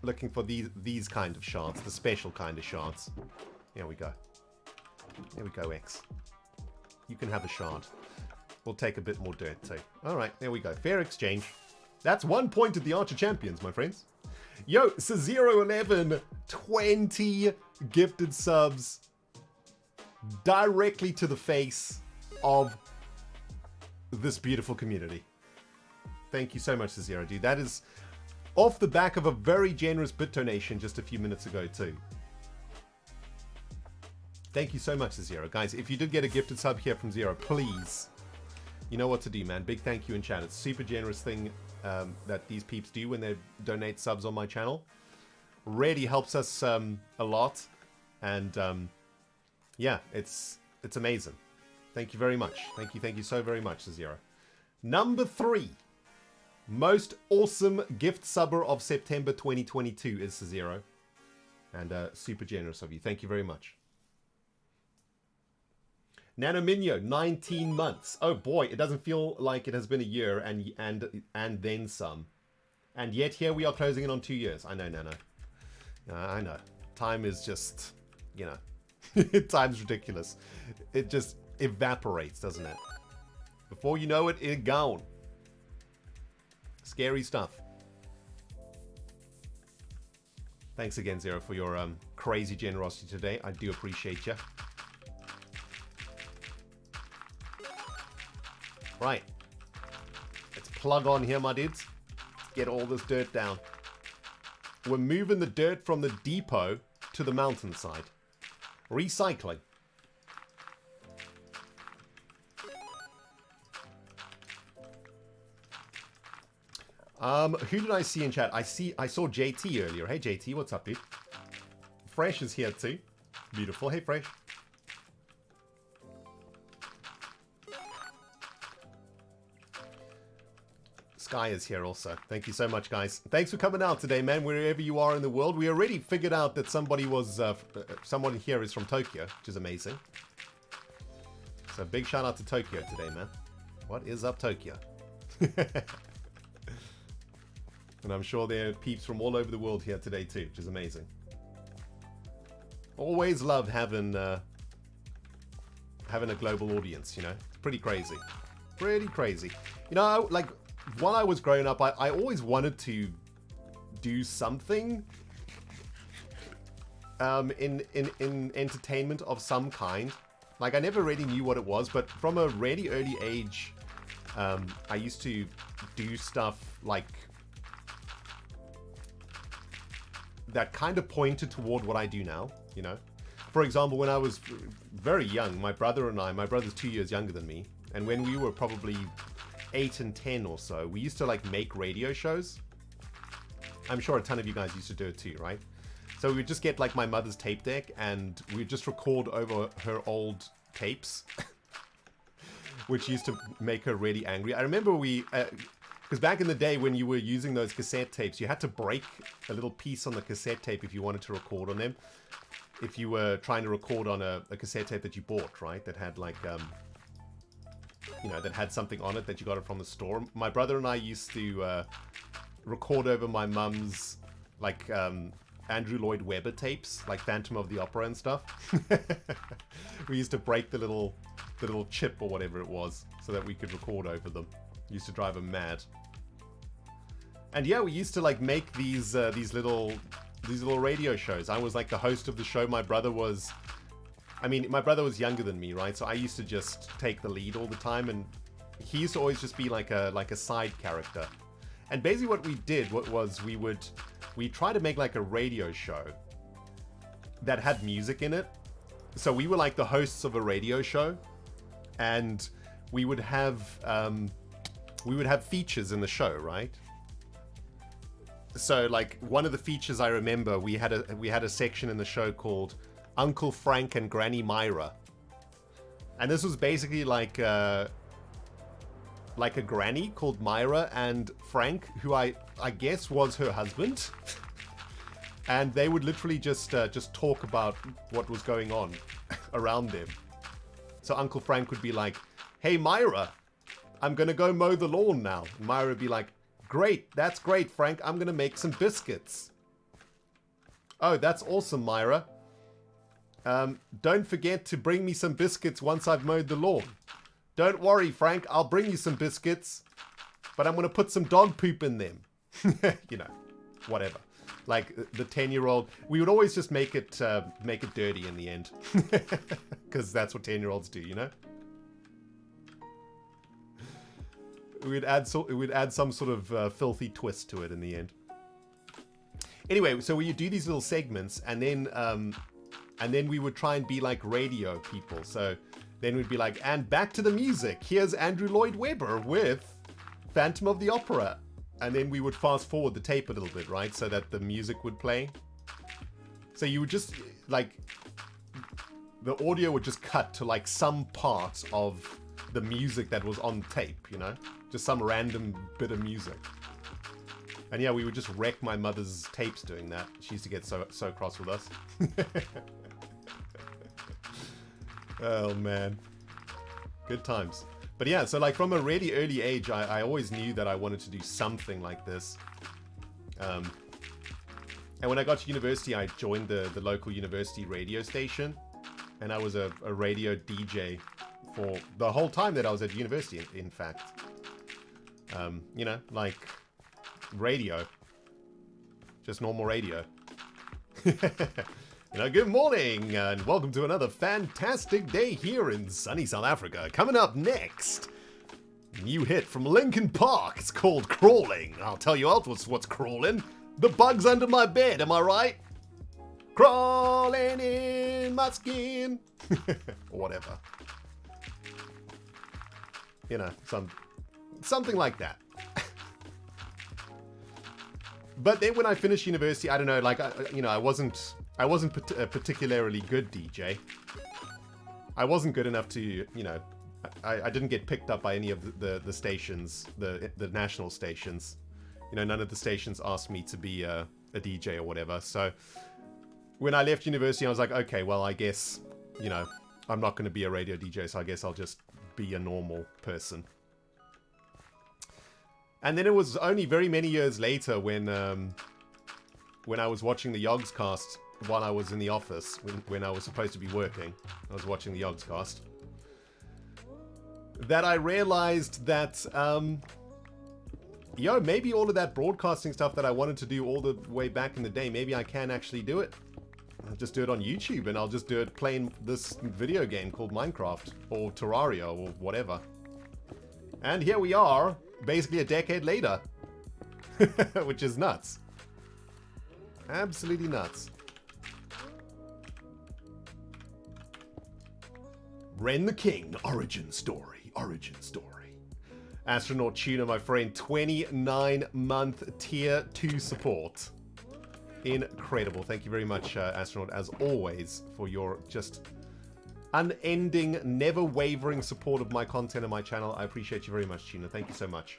[SPEAKER 1] looking for these kind of shards, the special kind of shards. Here we go. Here we go, X. You can have a shard. We'll take a bit more dirt too. Alright, there we go. Fair exchange. That's 1 point at the Archer Champions, my friends. Yo, Cezero11, 20 gifted subs directly to the face of this beautiful community. Thank you so much, Cezero, dude. That is off the back of a very generous bit donation just a few minutes ago too. Thank you so much, Zero. Guys, if you did get a gifted sub here from Zero, please, you know what to do, man. Big thank you in chat. It's a super generous thing that these peeps do when they donate subs on my channel. Really helps us a lot. And yeah, it's amazing. Thank you very much. Thank you so very much, Zero. Number 3. Most awesome gift subber of September 2022 is Zero. And super generous of you. Thank you very much. Nanominio, 19 months. Oh boy, it doesn't feel like it has been a year and then some. And yet here we are closing in on 2 years. I know, Nano. I know. Time is just, you know, time's ridiculous. It just evaporates, doesn't it? Before you know it, it's gone. Scary stuff. Thanks again, Zero, for your crazy generosity today. I do appreciate you. Right. Let's plug on here, my dudes. Get all this dirt down. We're moving the dirt from the depot to the mountainside. Recycling. Who did I see in chat? I saw JT earlier. Hey JT, what's up, dude? Fresh is here too. Beautiful. Hey Fresh. Sky is here also. Thank you so much, guys. Thanks for coming out today, man. Wherever you are in the world, we already figured out that someone here is from Tokyo, which is amazing. So big shout out to Tokyo today, man. What is up, Tokyo? And I'm sure there are peeps from all over the world here today too, which is amazing. Always loved having a global audience, you know. It's pretty crazy. Pretty crazy. You know, like, while I was growing up, I always wanted to do something in entertainment of some kind. Like, I never really knew what it was, but from a really early age, I used to do stuff like that kind of pointed toward what I do now, you know? For example, when I was very young, my brother's 2 years younger than me, and when we were probably 8 and 10 or so, we used to like make radio shows. I'm sure a ton of you guys used to do it too, right? So we would just get like my mother's tape deck and we'd just record over her old tapes, which used to make her really angry. I remember because back in the day when you were using those cassette tapes, you had to break a little piece on the cassette tape if you wanted to record on them. If you were trying to record on a cassette tape that you bought, right? That had like, you know, that had something on it that you got it from the store. My brother and I used to record over my mum's like Andrew Lloyd Webber tapes, like Phantom of the Opera and stuff. We used to break the little chip or whatever it was so that we could record over them. Used to drive him mad. And yeah, we used to like make these little radio shows. I was like the host of the show. My brother was younger than me, right? So I used to just take the lead all the time, and he used to always just be like a side character. And basically what we did was we tried to make like a radio show that had music in it. So we were like the hosts of a radio show, and we would have features in the show, right? So like one of the features I remember, we had a section in the show called Uncle Frank and Granny Myra, and this was basically like a granny called Myra and Frank, who I guess was her husband, and they would literally just talk about what was going on around them. So Uncle Frank would be like, "Hey Myra, I'm gonna go mow the lawn now." And Myra would be like, "Great, that's great, Frank. I'm gonna make some biscuits." "Oh, that's awesome, Myra. Don't forget to bring me some biscuits once I've mowed the lawn." "Don't worry, Frank. I'll bring you some biscuits, but I'm gonna put some dog poop in them." You know, whatever. Like the 10-year-old, we would always just make it dirty in the end, because that's what 10-year-olds do, you know. We'd add some sort of filthy twist to it in the end. Anyway, so we would do these little segments, and then we would try and be like radio people. So then we'd be like, "And back to the music. Here's Andrew Lloyd Webber with Phantom of the Opera." And then we would fast forward the tape a little bit, right? So that the music would play. So you would just, like, the audio would just cut to like some part of the music that was on tape, you know? Just some random bit of music. And yeah, we would just wreck my mother's tapes doing that. She used to get so cross with us. Oh man. Good times. But yeah, so like from a really early age, I always knew that I wanted to do something like this. And when I got to university, I joined the local university radio station. And I was a radio DJ for the whole time that I was at university, in fact. You know, like radio. Just normal radio. You know, good morning and welcome to another fantastic day here in sunny South Africa. Coming up next, new hit from Linkin Park. It's called Crawling. I'll tell you what's crawling. The bugs under my bed, am I right? Crawling in my skin. Or whatever. You know, something like that. But then when I finished university, I don't know, like, you know, I wasn't a particularly good DJ. I wasn't good enough to, you know, I didn't get picked up by any of the stations, the national stations. You know, none of the stations asked me to be a DJ or whatever. So when I left university, I was like, okay, well, I guess, you know, I'm not going to be a radio DJ, so I guess I'll just be a normal person. And then it was only very many years later when I was watching the Yogscast while I was in the office, when I was supposed to be working. I was watching the Yogscast. That I realized that, maybe all of that broadcasting stuff that I wanted to do all the way back in the day, maybe I can actually do it. I'll just do it on YouTube, and I'll just do it playing this video game called Minecraft, or Terraria, or whatever. And here we are, basically a decade later. Which is nuts. Absolutely nuts. Ren the King, origin story. Astronaut Tuna, my friend, 29-month tier 2 support. Incredible. Thank you very much, Astronaut, as always, for your just unending, never wavering support of my content and my channel. I appreciate you very much, Tuna. Thank you so much.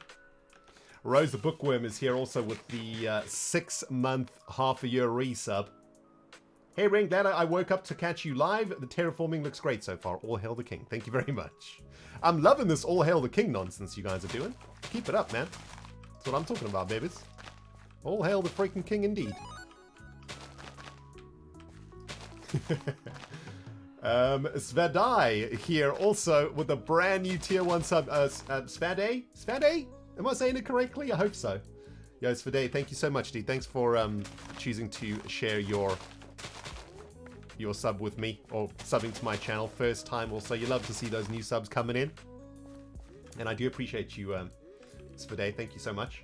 [SPEAKER 1] Rose the Bookworm is here also with the 6-month, half-a-year resub. Hey, Ring, glad I woke up to catch you live. The terraforming looks great so far. All hail the king. Thank you very much. I'm loving this all hail the king nonsense you guys are doing. Keep it up, man. That's what I'm talking about, babies. All hail the freaking king indeed. Svadai here also with a brand new tier 1 sub. Svadai? Svadai? Am I saying it correctly? I hope so. Yo, Svadai, thank you so much, dude. Thanks for choosing to share your sub with me, or subbing to my channel first time. Also, you love to see those new subs coming in, and I do appreciate you, Svadai. Thank you so much.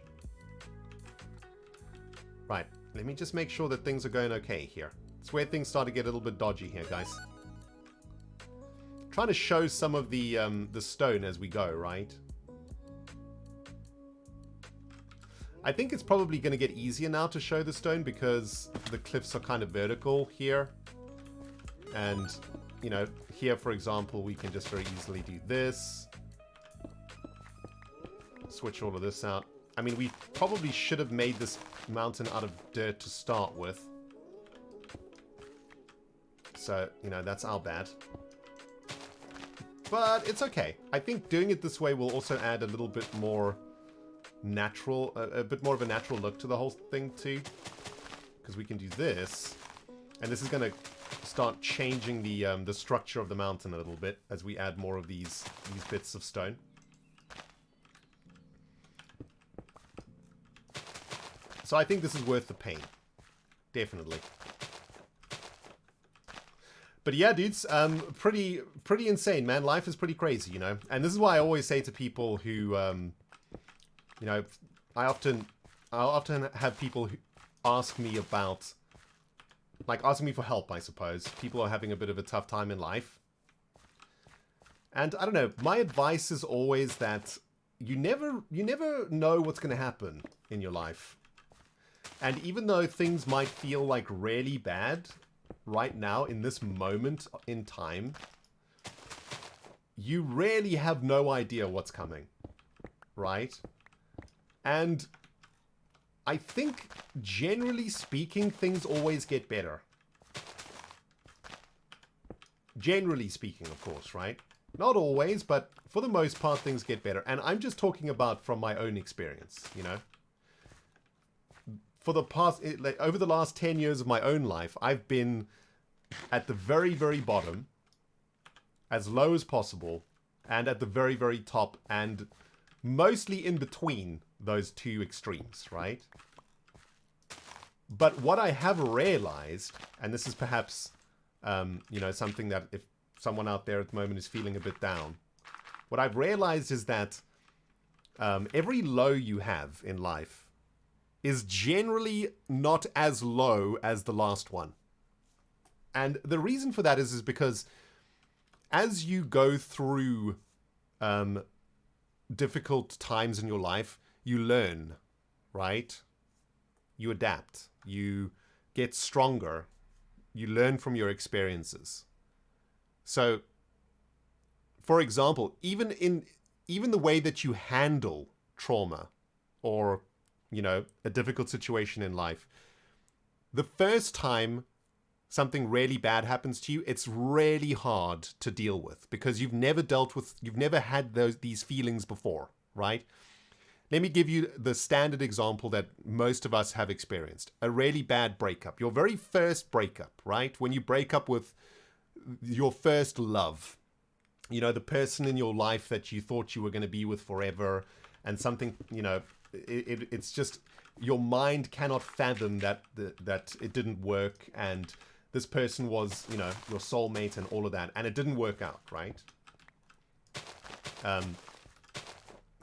[SPEAKER 1] Right, let me just make sure that things are going okay here. It's where things start to get a little bit dodgy here, guys. Trying to show some of the stone as we go, right? I think it's probably going to get easier now to show the stone because the cliffs are kind of vertical here. And, you know, here, for example, we can just very easily do this. Switch all of this out. I mean, we probably should have made this mountain out of dirt to start with. So, you know, that's our bad. But it's okay. I think doing it this way will also add a little bit more natural, a bit more of a natural look to the whole thing too. Because we can do this. And this is going to start changing the structure of the mountain a little bit as we add more of these bits of stone. So I think this is worth the pain. Definitely. But yeah, dudes, pretty insane, man. Life is pretty crazy, you know. And this is why I always say to people who, you know, I often have people who ask me about, like, asking me for help, I suppose. People are having a bit of a tough time in life. And I don't know, my advice is always that you never know what's going to happen in your life. And even though things might feel like really bad right now in this moment in time, you really have no idea what's coming, right? And I think, generally speaking, things always get better. Generally speaking, of course, right? Not always, but for the most part, things get better. And I'm just talking about from my own experience, you know? For the past, like, over the last 10 years of my own life, I've been at the very, very bottom, as low as possible, and at the very, very top, and mostly in between those two extremes, right? But what I have realized, and this is perhaps, you know, something that if someone out there at the moment is feeling a bit down, what I've realized is that every low you have in life is generally not as low as the last one. And the reason for that is because as you go through difficult times in your life, you learn, right? You adapt. You get stronger. You learn from your experiences. So, for example, even the way that you handle trauma or, you know, a difficult situation in life, the first time something really bad happens to you, it's really hard to deal with because you've never had these feelings before, right? Let me give you the standard example that most of us have experienced. A really bad breakup. Your very first breakup, right? When you break up with your first love, you know, the person in your life that you thought you were going to be with forever, and something, you know, it's just your mind cannot fathom that it didn't work, and this person was, you know, your soulmate and all of that, and it didn't work out, right?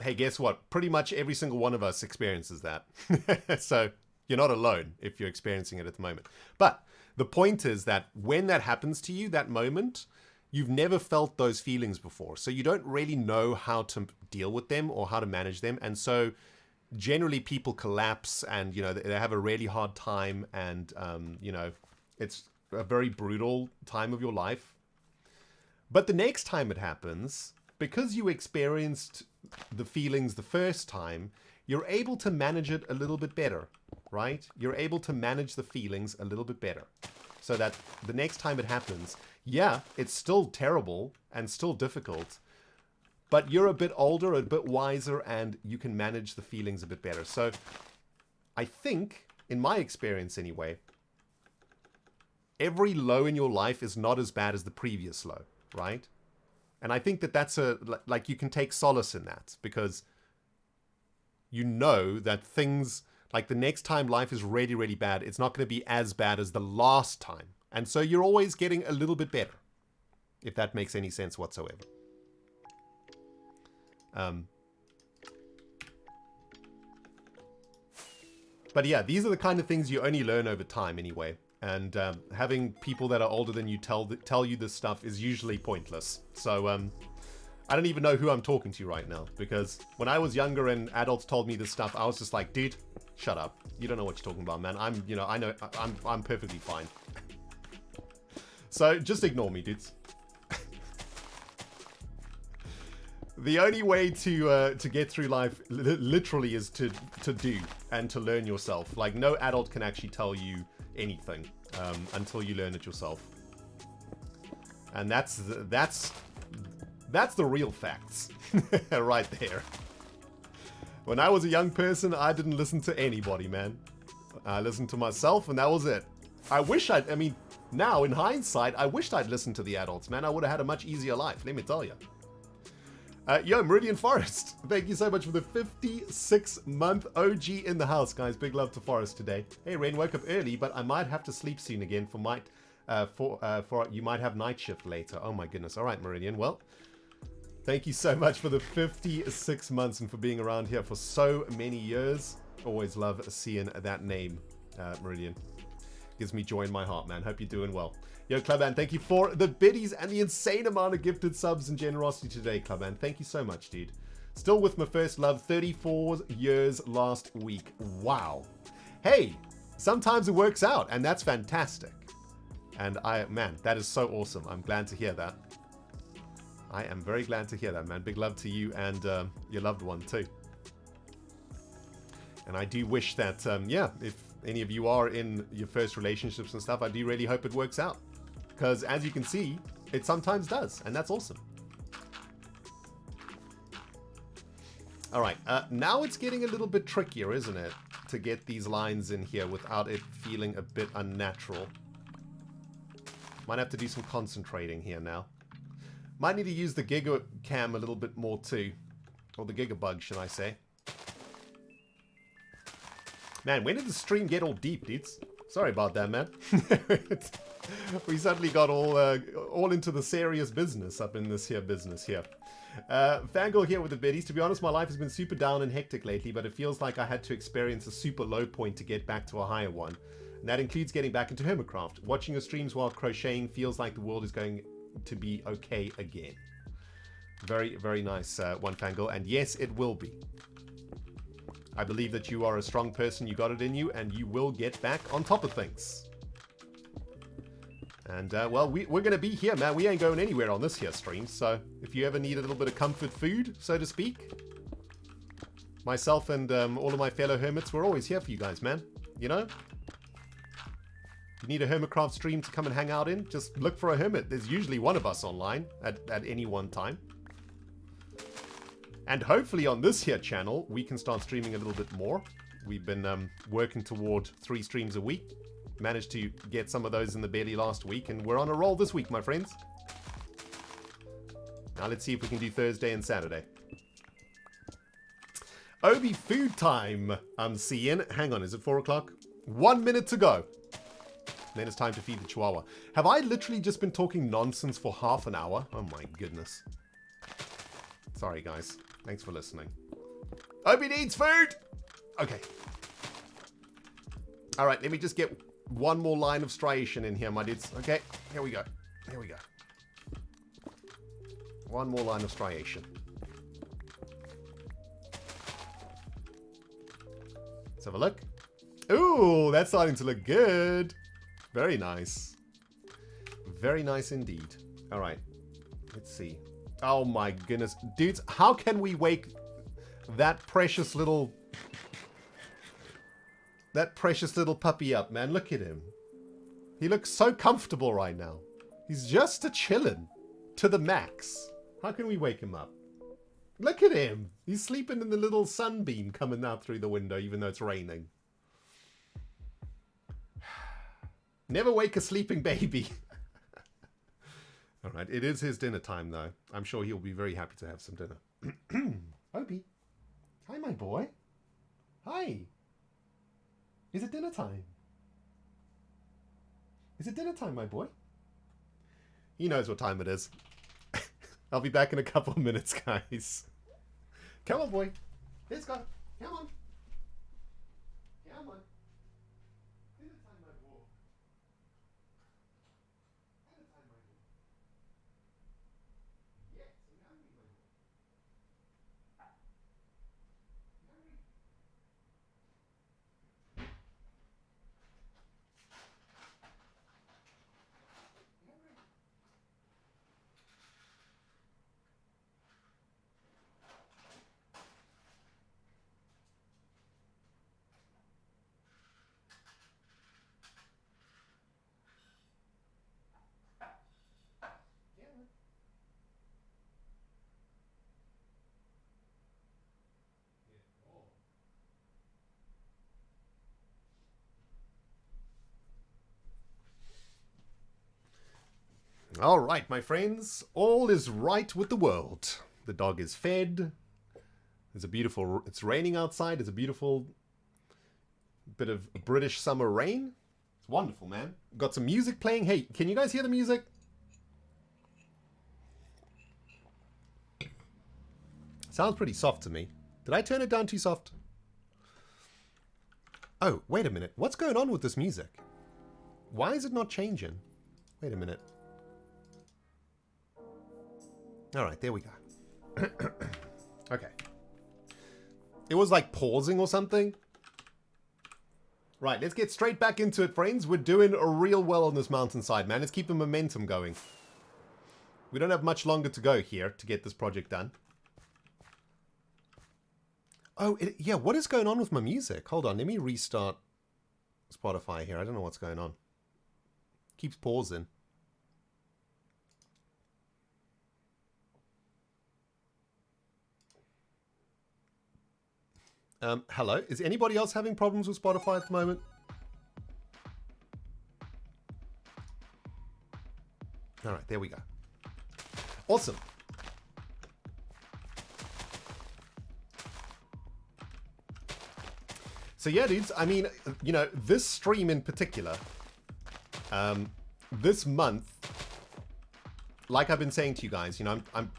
[SPEAKER 1] Hey, guess what? Pretty much every single one of us experiences that. So you're not alone if you're experiencing it at the moment. But the point is that when that happens to you, that moment, you've never felt those feelings before. So you don't really know how to deal with them or how to manage them. And so generally people collapse and, you know, they have a really hard time, and, you know, it's a very brutal time of your life. But the next time it happens, because you experienced the feelings the first time, you're able to manage it a little bit better, right? You're able to manage the feelings a little bit better. So that the next time it happens, yeah, it's still terrible and still difficult, but you're a bit older, a bit wiser, and you can manage the feelings a bit better. So I think, in my experience anyway, every low in your life is not as bad as the previous low, right? And I think that that's like you can take solace in that, because you know that things, like the next time life is really, really bad, it's not going to be as bad as the last time. And so you're always getting a little bit better, if that makes any sense whatsoever. But yeah, these are the kind of things you only learn over time anyway. And having people that are older than you tell you this stuff is usually pointless. So I don't even know who I'm talking to right now, because when I was younger and adults told me this stuff, I was just like, dude, shut up. You don't know what you're talking about, man. I'm perfectly fine. So just ignore me, dudes. The only way to get through life literally is to do and to learn yourself. Like, no adult can actually tell you anything until you learn it yourself. And that's the real facts right there. When I was a young person, I didn't listen to anybody, man. I listened to myself, and that was it. I mean, now in hindsight, I wished I'd listened to the adults, man. I would have had a much easier life, let me tell you. Yo, Meridian Forest, thank you so much for the 56-month OG in the house, guys. Big love to Forest today. Hey, Rain, woke up early, but I might have to sleep soon again for you might have night shift later. Oh my goodness. All right, Meridian. Well, thank you so much for the 56 months and for being around here for so many years. Always love seeing that name, Meridian. Gives me joy in my heart, man. Hope you're doing well. Yo, Clubman, thank you for the biddies and the insane amount of gifted subs and generosity today, Clubman. Thank you so much, dude. Still with my first love, 34 years last week. Wow. Hey, sometimes it works out, and that's fantastic. And man, that is so awesome. I'm glad to hear that. I am very glad to hear that, man. Big love to you and your loved one, too. And I do wish that, yeah, if any of you are in your first relationships and stuff, I do really hope it works out. Because as you can see, it sometimes does, and that's awesome. All right, now it's getting a little bit trickier, isn't it? To get these lines in here without it feeling a bit unnatural. Might have to do some concentrating here now. Might need to use the Giga Cam a little bit more too. Or the Gigabug, should I say. Man, when did the stream get all deep, dudes? Sorry about that, man. We suddenly got all into the serious business up in this here business here. Fangirl here with the biddies. To be honest, my life has been super down and hectic lately, but it feels like I had to experience a super low point to get back to a higher one. And that includes getting back into Hermicraft. Watching your streams while crocheting feels like the world is going to be okay again. Very, very nice one, Fangirl. And yes, it will be. I believe that you are a strong person, you got it in you, and you will get back on top of things. And, well, we're going to be here, man. We ain't going anywhere on this here stream, so if you ever need a little bit of comfort food, so to speak, myself and all of my fellow hermits, we're always here for you guys, man. You know? If you need a Hermicraft stream to come and hang out in, just look for a hermit. There's usually one of us online at any one time. And hopefully on this here channel, we can start streaming a little bit more. We've been working toward 3 streams a week. Managed to get some of those in the belly last week, and we're on a roll this week, my friends. Now let's see if we can do Thursday and Saturday. Obi food time, I'm seeing. Hang on, is it 4 o'clock? 1 minute to go. Then it's time to feed the Chihuahua. Have I literally just been talking nonsense for half an hour? Oh my goodness. Sorry, guys. Thanks for listening. Obi needs food! Okay. Alright, let me just get one more line of striation in here, my dudes. Okay, here we go. Here we go. One more line of striation. Let's have a look. Ooh, that's starting to look good. Very nice. Very nice indeed. Alright, let's see. Oh my goodness. Dudes, how can we wake that precious little puppy up, man? Look at him. He looks so comfortable right now. He's just a chillin' to the max. How can we wake him up? Look at him. He's sleeping in the little sunbeam coming out through the window, even though it's raining. Never wake a sleeping baby. All right, it is his dinner time, though. I'm sure he'll be very happy to have some dinner. Opie. Hi, my boy. Hi. Is it dinner time? Is it dinner time, my boy? He knows what time it is. I'll be back in a couple of minutes, guys. Come on, boy. Let's go. Come on. Come on. Dinner time, my boy. Dinner time, my boy. Yes, I'm hungry, my boy. Hungry? All right, my friends, all is right with the world. The dog is fed. There's a beautiful, it's raining outside. It's a beautiful bit of British summer rain. It's wonderful, man. Got some music playing. Hey, can you guys hear the music? Sounds pretty soft to me. Did I turn it down too soft? Oh, wait a minute. What's going on with this music? Why is it not changing? Wait a minute. All right, there we go. Okay. It was like pausing or something. Right, let's get straight back into it, friends. We're doing real well on this mountainside, man. Let's keep the momentum going. We don't have much longer to go here to get this project done. Oh, yeah, what is going on with my music? Hold on, let me restart Spotify here. I don't know what's going on. Keeps pausing. Hello? Is anybody else having problems with Spotify at the moment? All right, there we go. Awesome. So yeah, dudes, I mean, you know, this stream in particular, this month, like I've been saying to you guys, you know, I'm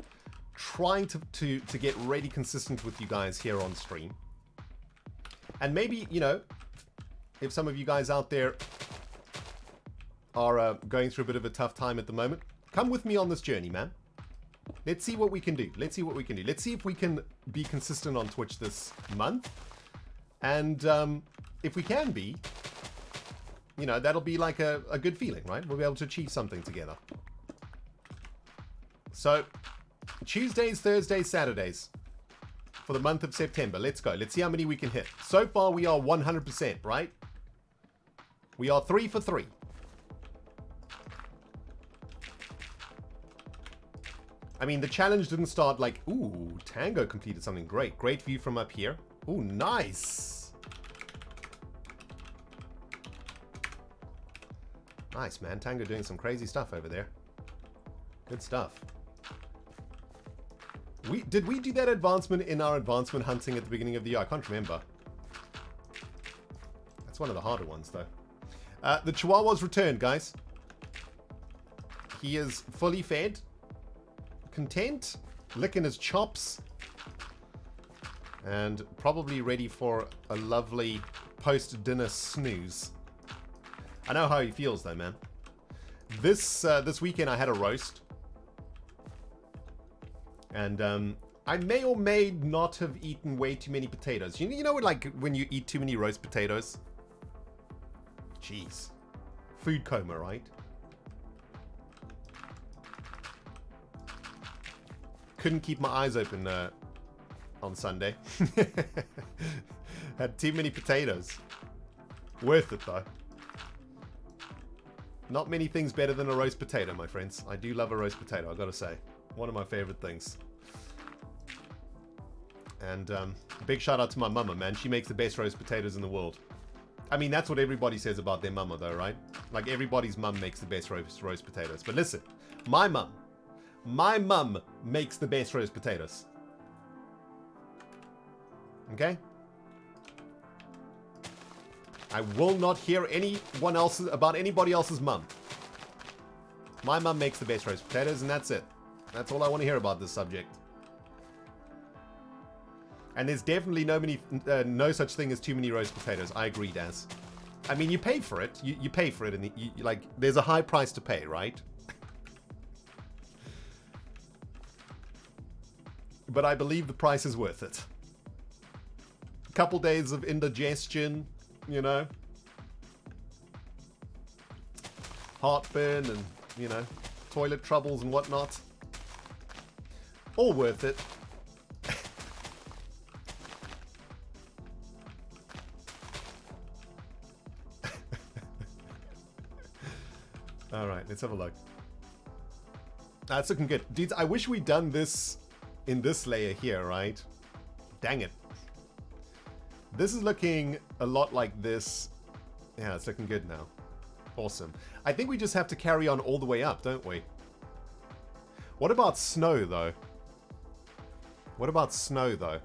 [SPEAKER 1] trying to get really consistent with you guys here on stream. And maybe, you know, if some of you guys out there are going through a bit of a tough time at the moment, come with me on this journey, man. Let's see what we can do. Let's see what we can do. Let's see if we can be consistent on Twitch this month. And if we can be, you know, that'll be like a good feeling, right? We'll be able to achieve something together. So, Tuesdays, Thursdays, Saturdays for the month of September. Let's go. Let's see how many we can hit. So far, we are 100%, right? We are 3 for 3. I mean, the challenge didn't start like, ooh, Tango completed something great. Great view from up here. Ooh, nice. Nice, man. Tango doing some crazy stuff over there. Good stuff. Did we do that advancement in our advancement hunting at the beginning of the year? I can't remember. That's one of the harder ones, though. The Chihuahua's returned, guys. He is fully fed. Content. Licking his chops. And probably ready for a lovely post-dinner snooze. I know how he feels, though, man. This weekend I had a roast. And I may or may not have eaten way too many potatoes. You know, like when you eat too many roast potatoes? Jeez. Food coma, right? Couldn't keep my eyes open on Sunday. Had too many potatoes. Worth it, though. Not many things better than a roast potato, my friends. I do love a roast potato, I've got to say. One of my favorite things. And big shout out to my mama, man. She makes the best roast potatoes in the world. I mean, that's what everybody says about their mama, though, right? Like, everybody's mum makes the best roast potatoes. But listen, my mum makes the best roast potatoes. Okay? I will not hear anyone else about anybody else's mum. My mum makes the best roast potatoes, and that's it. That's all I want to hear about this subject. And there's definitely no such thing as too many roast potatoes. I agree, Daz. I mean, you pay for it. You pay for it, and like, there's a high price to pay, right? But I believe the price is worth it. A couple days of indigestion, you know. Heartburn and, you know, toilet troubles and whatnot. All worth it. Alright, let's have a look. That's looking good. Dudes, I wish we'd done this in this layer here, right? Dang it. This is looking a lot like this. Yeah, it's looking good now. Awesome. I think we just have to carry on all the way up, don't we? What about snow, though? What about snow, though?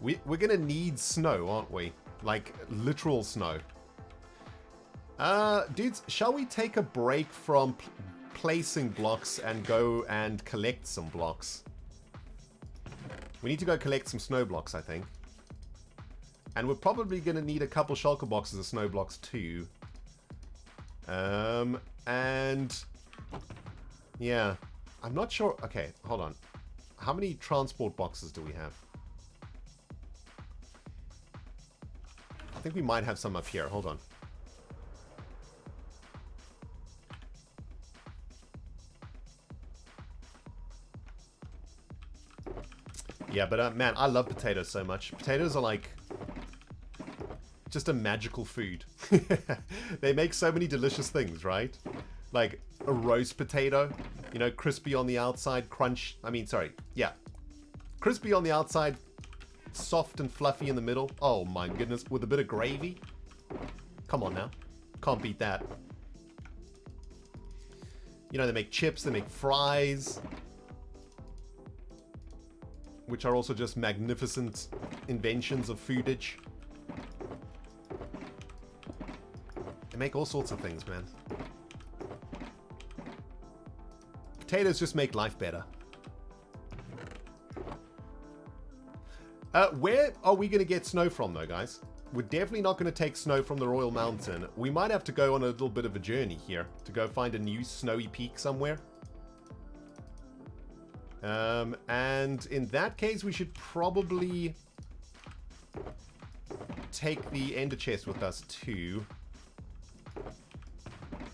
[SPEAKER 1] We're gonna need snow, aren't we? Like, literal snow. Dudes, shall we take a break from placing blocks and go and collect some blocks? We need to go collect some snow blocks, I think. And we're probably going to need a couple shulker boxes of snow blocks too. And yeah, I'm not sure. Okay, hold on. How many transport boxes do we have? I think we might have some up here. Hold on. Yeah, but man, I love potatoes so much. Potatoes are like just a magical food. They make so many delicious things, right? Like a roast potato, you know, crispy on the outside, crispy on the outside, soft and fluffy in the middle. Oh my goodness, with a bit of gravy. Come on now. Can't beat that. You know, they make chips, they make fries, which are also just magnificent inventions of foodage. They make all sorts of things, man. Potatoes just make life better. Where are we going to get snow from, though, guys? We're definitely not going to take snow from the Royal Mountain. We might have to go on a little bit of a journey here to go find a new snowy peak somewhere. And in that case, we should probably take the ender chest with us too.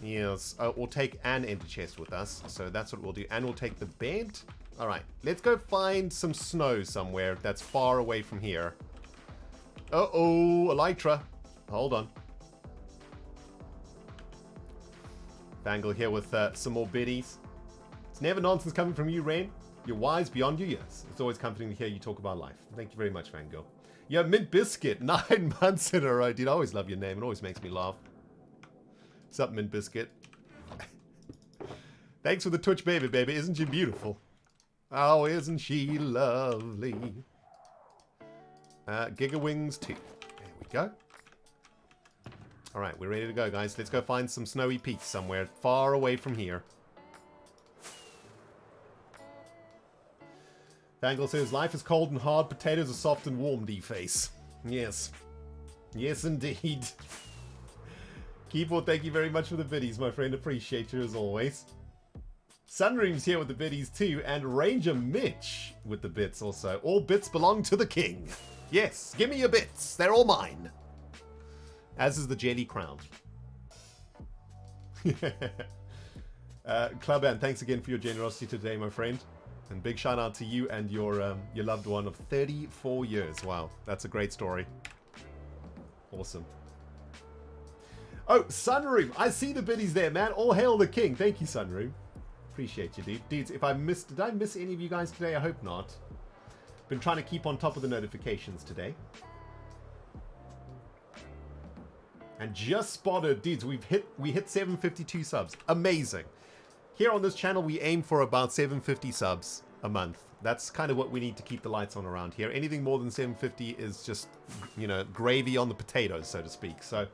[SPEAKER 1] Yes, we'll take an ender chest with us. So that's what we'll do. And we'll take the bed. All right, let's go find some snow somewhere that's far away from here. Uh-oh, Elytra. Hold on. Fangle here with some more biddies. It's never nonsense coming from you, Ren. You're wise beyond your years. It's always comforting to hear you talk about life. Thank you very much, Fangle. Yeah, Mint Biscuit. 9 months in a row, dude. I always love your name. It always makes me laugh. What's up, Mint Biscuit? Thanks for the Twitch baby. Isn't she beautiful? Oh, isn't she lovely? Giga Wings 2. There we go. Alright, we're ready to go, guys. Let's go find some snowy peaks somewhere far away from here. Fangle says, life is cold and hard, potatoes are soft and warm, D-Face. Yes. Yes, indeed. Keyboard, thank you very much for the biddies, my friend. Appreciate you as always. Sunroom's here with the biddies too, and Ranger Mitch with the bits also. All bits belong to the king. Yes, give me your bits. They're all mine. As is the jelly crown. Cluband, thanks again for your generosity today, my friend. And big shout out to you and your loved one of 34 years. Wow, that's a great story. Awesome. Oh, Sunroom. I see the biddies there, man. All hail the king. Thank you, Sunroom. Appreciate you, dude. Dudes, if did I miss any of you guys today? I hope not. Been trying to keep on top of the notifications today. And just spotted, dudes, we hit 752 subs. Amazing. Here on this channel, we aim for about 750 subs a month. That's kind of what we need to keep the lights on around here. Anything more than 750 is just, you know, gravy on the potatoes, so to speak. So,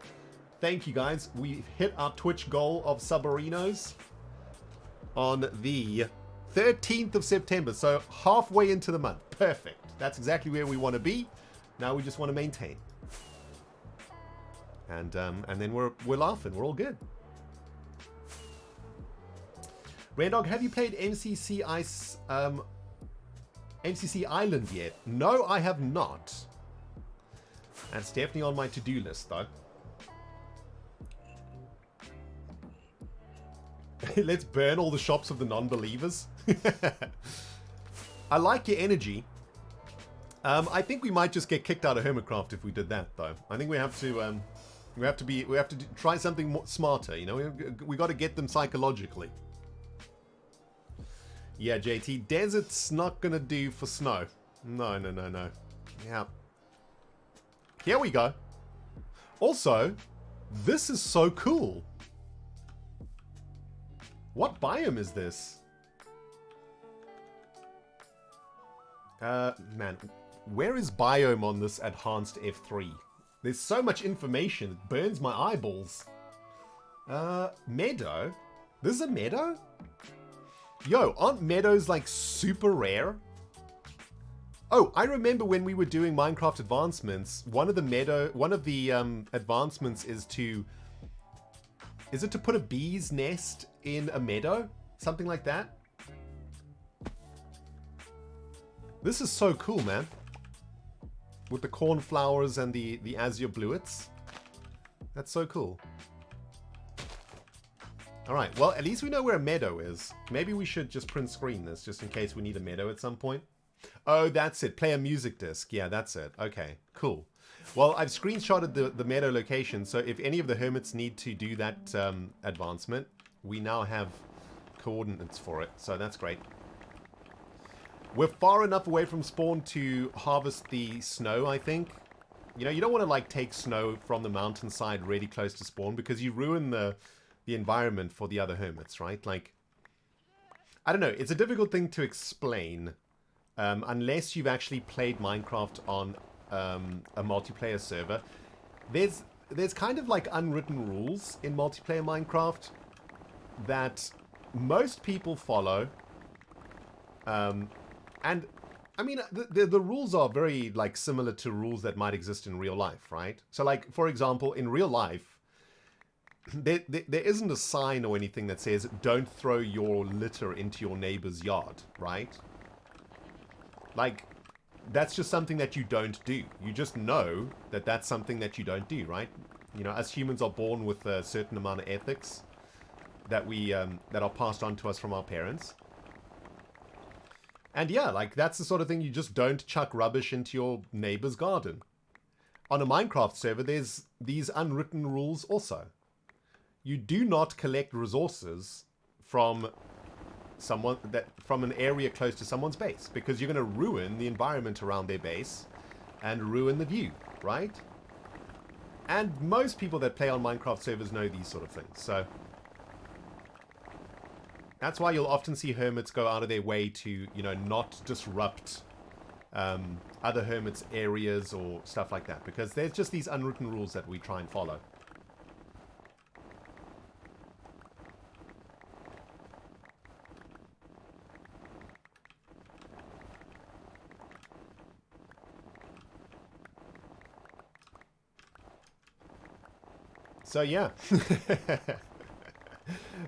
[SPEAKER 1] thank you, guys. We hit our Twitch goal of subarinos on the 13th of September. So, halfway into the month. Perfect. That's exactly where we want to be. Now we just want to maintain. And then we're laughing. We're all good. Rendog, have you played MCC Island yet? No, I have not. That's definitely on my to-do list, though. Let's burn all the shops of the non-believers. I like your energy. I think we might just get kicked out of Hermicraft if we did that, though. I think we have to try something more smarter. You know, we got to get them psychologically. Yeah, JT, desert's not gonna do for snow. No. Yeah. Here we go. Also, this is so cool. What biome is this? Man, where is biome on this enhanced F3? There's so much information, it burns my eyeballs. Meadow? This is a meadow? Yo, aren't meadows like super rare? Oh, I remember when we were doing Minecraft advancements, one of the advancements is it to put a bee's nest in a meadow? Something like that? This is so cool, man. With the cornflowers and the azure bluets. That's so cool. Alright, well, at least we know where a meadow is. Maybe we should just print screen this, just in case we need a meadow at some point. Oh, that's it. Play a music disc. Yeah, that's it. Okay, cool. Well, I've screenshotted the meadow location, so if any of the hermits need to do that advancement, we now have coordinates for it, so that's great. We're far enough away from spawn to harvest the snow, I think. You know, you don't want to, like, take snow from the mountainside really close to spawn, because you ruin the environment for the other hermits, right? Like, I don't know, it's a difficult thing to explain, unless you've actually played Minecraft on a multiplayer server. There's kind of like unwritten rules in multiplayer Minecraft that most people follow, and I mean the rules are very like similar to rules that might exist in real life, right? So like, for example, in real life, there isn't a sign or anything that says don't throw your litter into your neighbor's yard, right? Like, that's just something that you don't do. You just know that that's something that you don't do, right? You know, us humans are born with a certain amount of ethics that we that are passed on to us from our parents. And yeah, like, that's the sort of thing, you just don't chuck rubbish into your neighbor's garden. On a Minecraft server, there's these unwritten rules also. You do not collect resources from from an area close to someone's base, because you're going to ruin the environment around their base and ruin the view, right? And most people that play on Minecraft servers know these sort of things, so that's why you'll often see hermits go out of their way to, you know, not disrupt other hermits' areas or stuff like that, because there's just these unwritten rules that we try and follow. So yeah,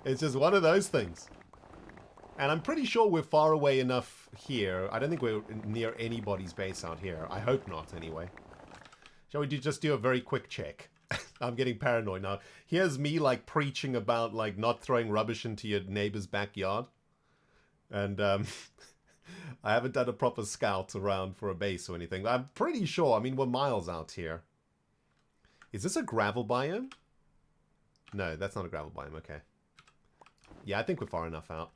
[SPEAKER 1] it's just one of those things. And I'm pretty sure we're far away enough here. I don't think we're near anybody's base out here. I hope not, anyway. Shall we just do a very quick check? I'm getting paranoid now. Here's me, like, preaching about, like, not throwing rubbish into your neighbor's backyard. And, I haven't done a proper scout around for a base or anything. I'm pretty sure, I mean, we're miles out here. Is this a gravel biome? No, that's not a gravel biome, okay. Yeah, I think we're far enough out.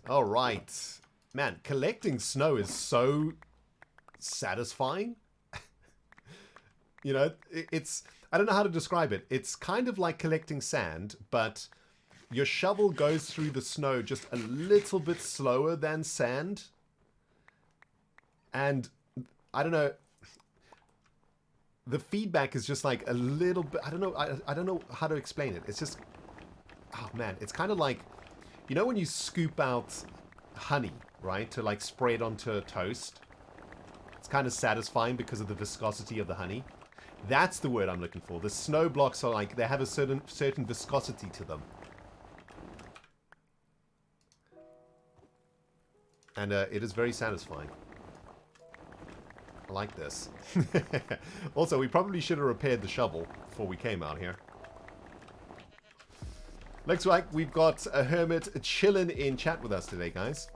[SPEAKER 1] Alright. Man, collecting snow is so satisfying. You know, it's... I don't know how to describe it. It's kind of like collecting sand, but your shovel goes through the snow just a little bit slower than sand. And, I don't know... The feedback is just like a little bit... I don't know. I don't know how to explain it. It's just... Oh, man. It's kind of like... You know when you scoop out honey, right? To, like, spray it onto toast? It's kind of satisfying because of the viscosity of the honey. That's the word I'm looking for. The snow blocks are like... They have a certain viscosity to them. And it is very satisfying. I like this. Also, we probably should have repaired the shovel before we came out here. Looks like we've got a hermit chilling in chat with us today, guys.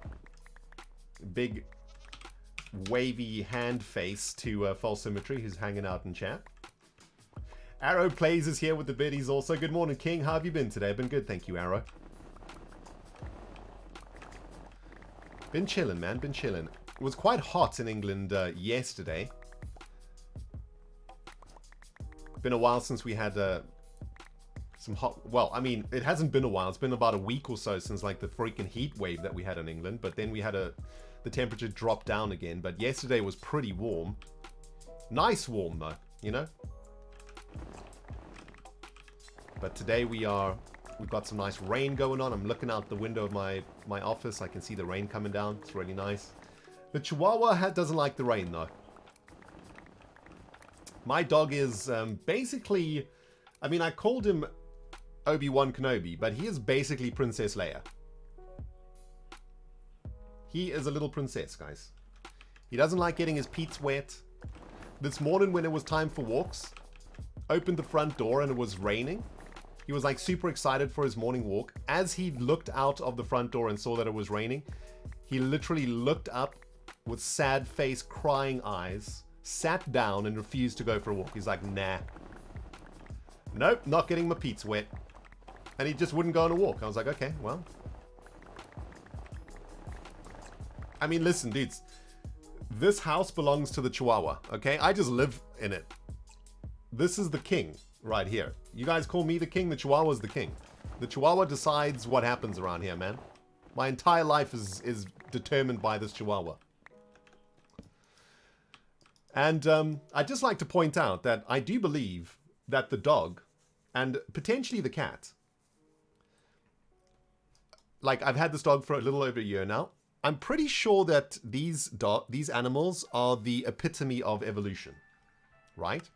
[SPEAKER 1] Big wavy hand face to False Symmetry, who's hanging out in chat. Arrow Plays is here with the biddies also. Good morning, King. How have you been today? I've been good, thank you, Arrow. Been chilling, man. Been chilling. It was quite hot in England yesterday. Been a while since we had some hot... Well, I mean, it hasn't been a while. It's been about a week or so since, like, the freaking heat wave that we had in England. But then we had the temperature drop down again. But yesterday was pretty warm. Nice warm, though, you know? But today we've got some nice rain going on. I'm looking out the window of my office. I can see the rain coming down. It's really nice. The Chihuahua doesn't like the rain, though. My dog is basically... I mean, I called him Obi-Wan Kenobi, but he is basically Princess Leia. He is a little princess, guys. He doesn't like getting his peats wet. This morning when it was time for walks, opened the front door and it was raining. He was like super excited for his morning walk. As he looked out of the front door and saw that it was raining, He literally looked up with sad face, crying eyes, sat down and refused to go for a walk. He's like, nah. Nope, not getting my pizza wet. And he just wouldn't go on a walk. I was like, okay, well. I mean, listen, dudes. This house belongs to the Chihuahua, okay? I just live in it. This is the king right here. You guys call me the king, the Chihuahua's the king. The Chihuahua decides what happens around here, man. My entire life is determined by this Chihuahua. And I'd just like to point out that I do believe that the dog, and potentially the cat, like I've had this dog for a little over a year now, I'm pretty sure that these animals are the epitome of evolution, right?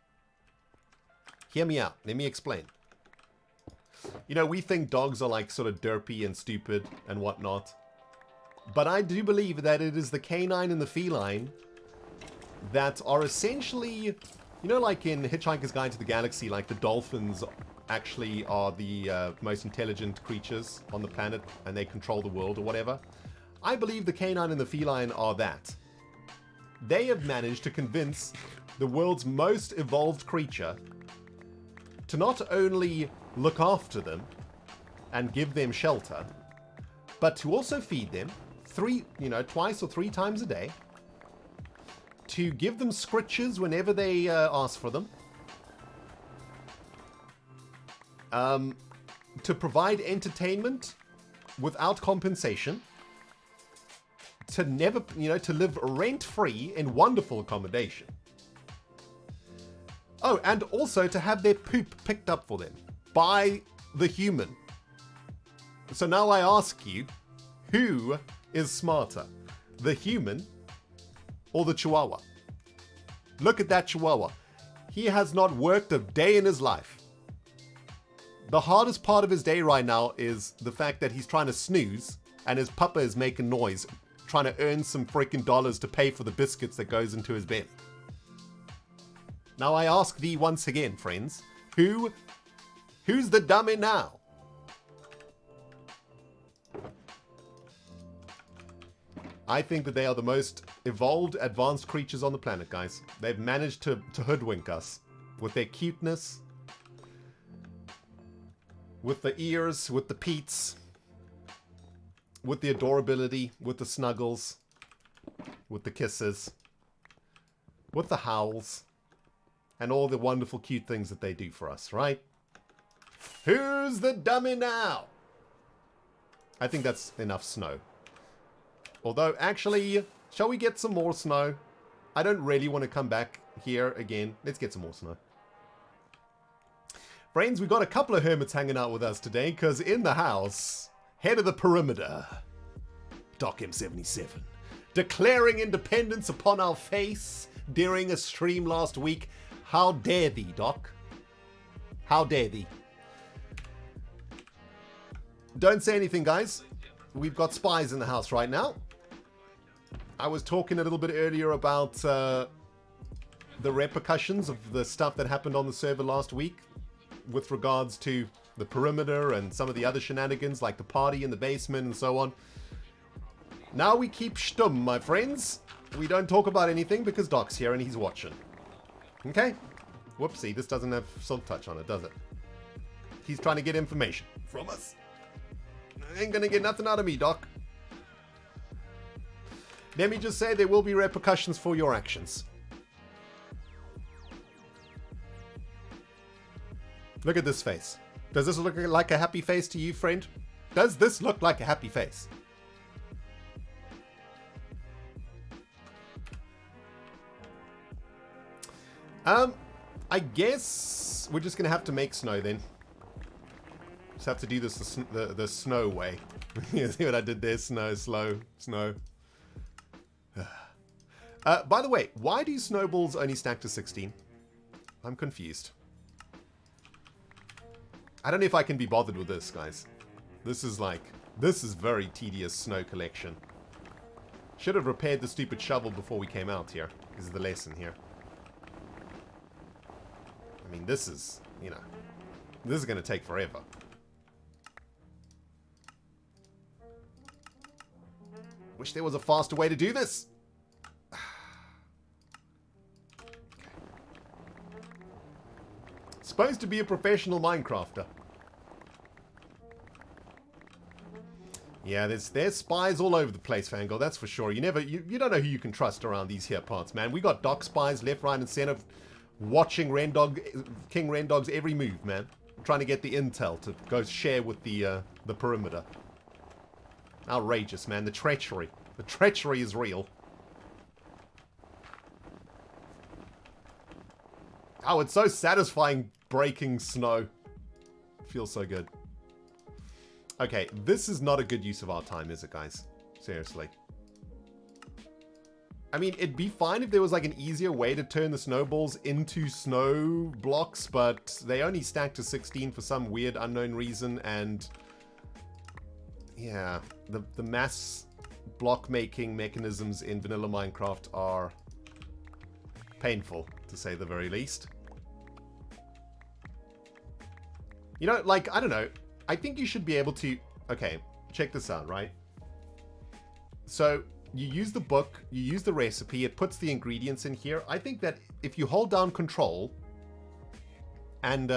[SPEAKER 1] Hear me out. Let me explain. You know, we think dogs are like sort of derpy and stupid and whatnot. But I do believe that it is the canine and the feline that are essentially, you know, like in Hitchhiker's Guide to the Galaxy, like the dolphins actually are the most intelligent creatures on the planet and they control the world or whatever. I believe the canine and the feline are that. They have managed to convince the world's most evolved creature to not only look after them and give them shelter, but to also feed them twice or three times a day, to give them scritches whenever they ask for them, to provide entertainment without compensation, to never, to live rent-free in wonderful accommodation. Oh, and also to have their poop picked up for them by the human. So now I ask you, who is smarter, the human or the Chihuahua? Look at that Chihuahua. He has not worked a day in his life. The hardest part of his day right now is the fact that he's trying to snooze and his puppa is making noise, trying to earn some freaking dollars to pay for the biscuits that goes into his belly. Now I ask thee once again, friends, who's the dummy now? I think that they are the most evolved, advanced creatures on the planet, guys. They've managed to hoodwink us with their cuteness, with the ears, with the peats, with the adorability, with the snuggles, with the kisses, with the howls, and all the wonderful cute things that they do for us, right? Who's the dummy now? I think that's enough snow. Although, actually, shall we get some more snow? I don't really want to come back here again. Let's get some more snow. Friends, we've got a couple of hermits hanging out with us today, because in the house, head of the perimeter, Doc M77, declaring independence upon our face during a stream last week. How dare thee, Doc? How dare thee? Don't say anything, guys. We've got spies in the house right now. I was talking a little bit earlier about the repercussions of the stuff that happened on the server last week with regards to the perimeter and some of the other shenanigans like the party in the basement and so on. Now we keep stum, my friends. We don't talk about anything because Doc's here and he's watching. Okay? Whoopsie, this doesn't have Silk Touch on it, does it? He's trying to get information from us. Ain't gonna get nothing out of me, Doc. Let me just say there will be repercussions for your actions. Look at this face. Does this look like a happy face to you, friend? Does this look like a happy face? I guess we're just gonna have to make snow then. Just have to do this the snow way. You see what I did there? Snow, slow, snow. By the way, why do snowballs only stack to 16? I'm confused. I don't know if I can be bothered with this, guys. This is very tedious snow collection. Should have repaired the stupid shovel before we came out here. This is the lesson here. I mean, this is, this is going to take forever. Wish there was a faster way to do this. Supposed to be a professional Minecrafter. Yeah, there's spies all over the place, Fangirl, that's for sure. You don't know who you can trust around these here parts, man. We got dock spies left, right, and center, watching King Rendog's every move, man. Trying to get the intel to go share with the perimeter. Outrageous, man. The treachery. The treachery is real. Oh, it's so satisfying breaking snow. Feels so good. Okay, this is not a good use of our time, is it, guys? Seriously. I mean, it'd be fine if there was like an easier way to turn the snowballs into snow blocks, but they only stack to 16 for some weird unknown reason, and yeah, the mass block making mechanisms in vanilla Minecraft are painful, to say the very least. You know, like, I don't know. I think you should be able to... Okay, check this out, right? So, you use the book, you use the recipe, it puts the ingredients in here. I think that if you hold down Control and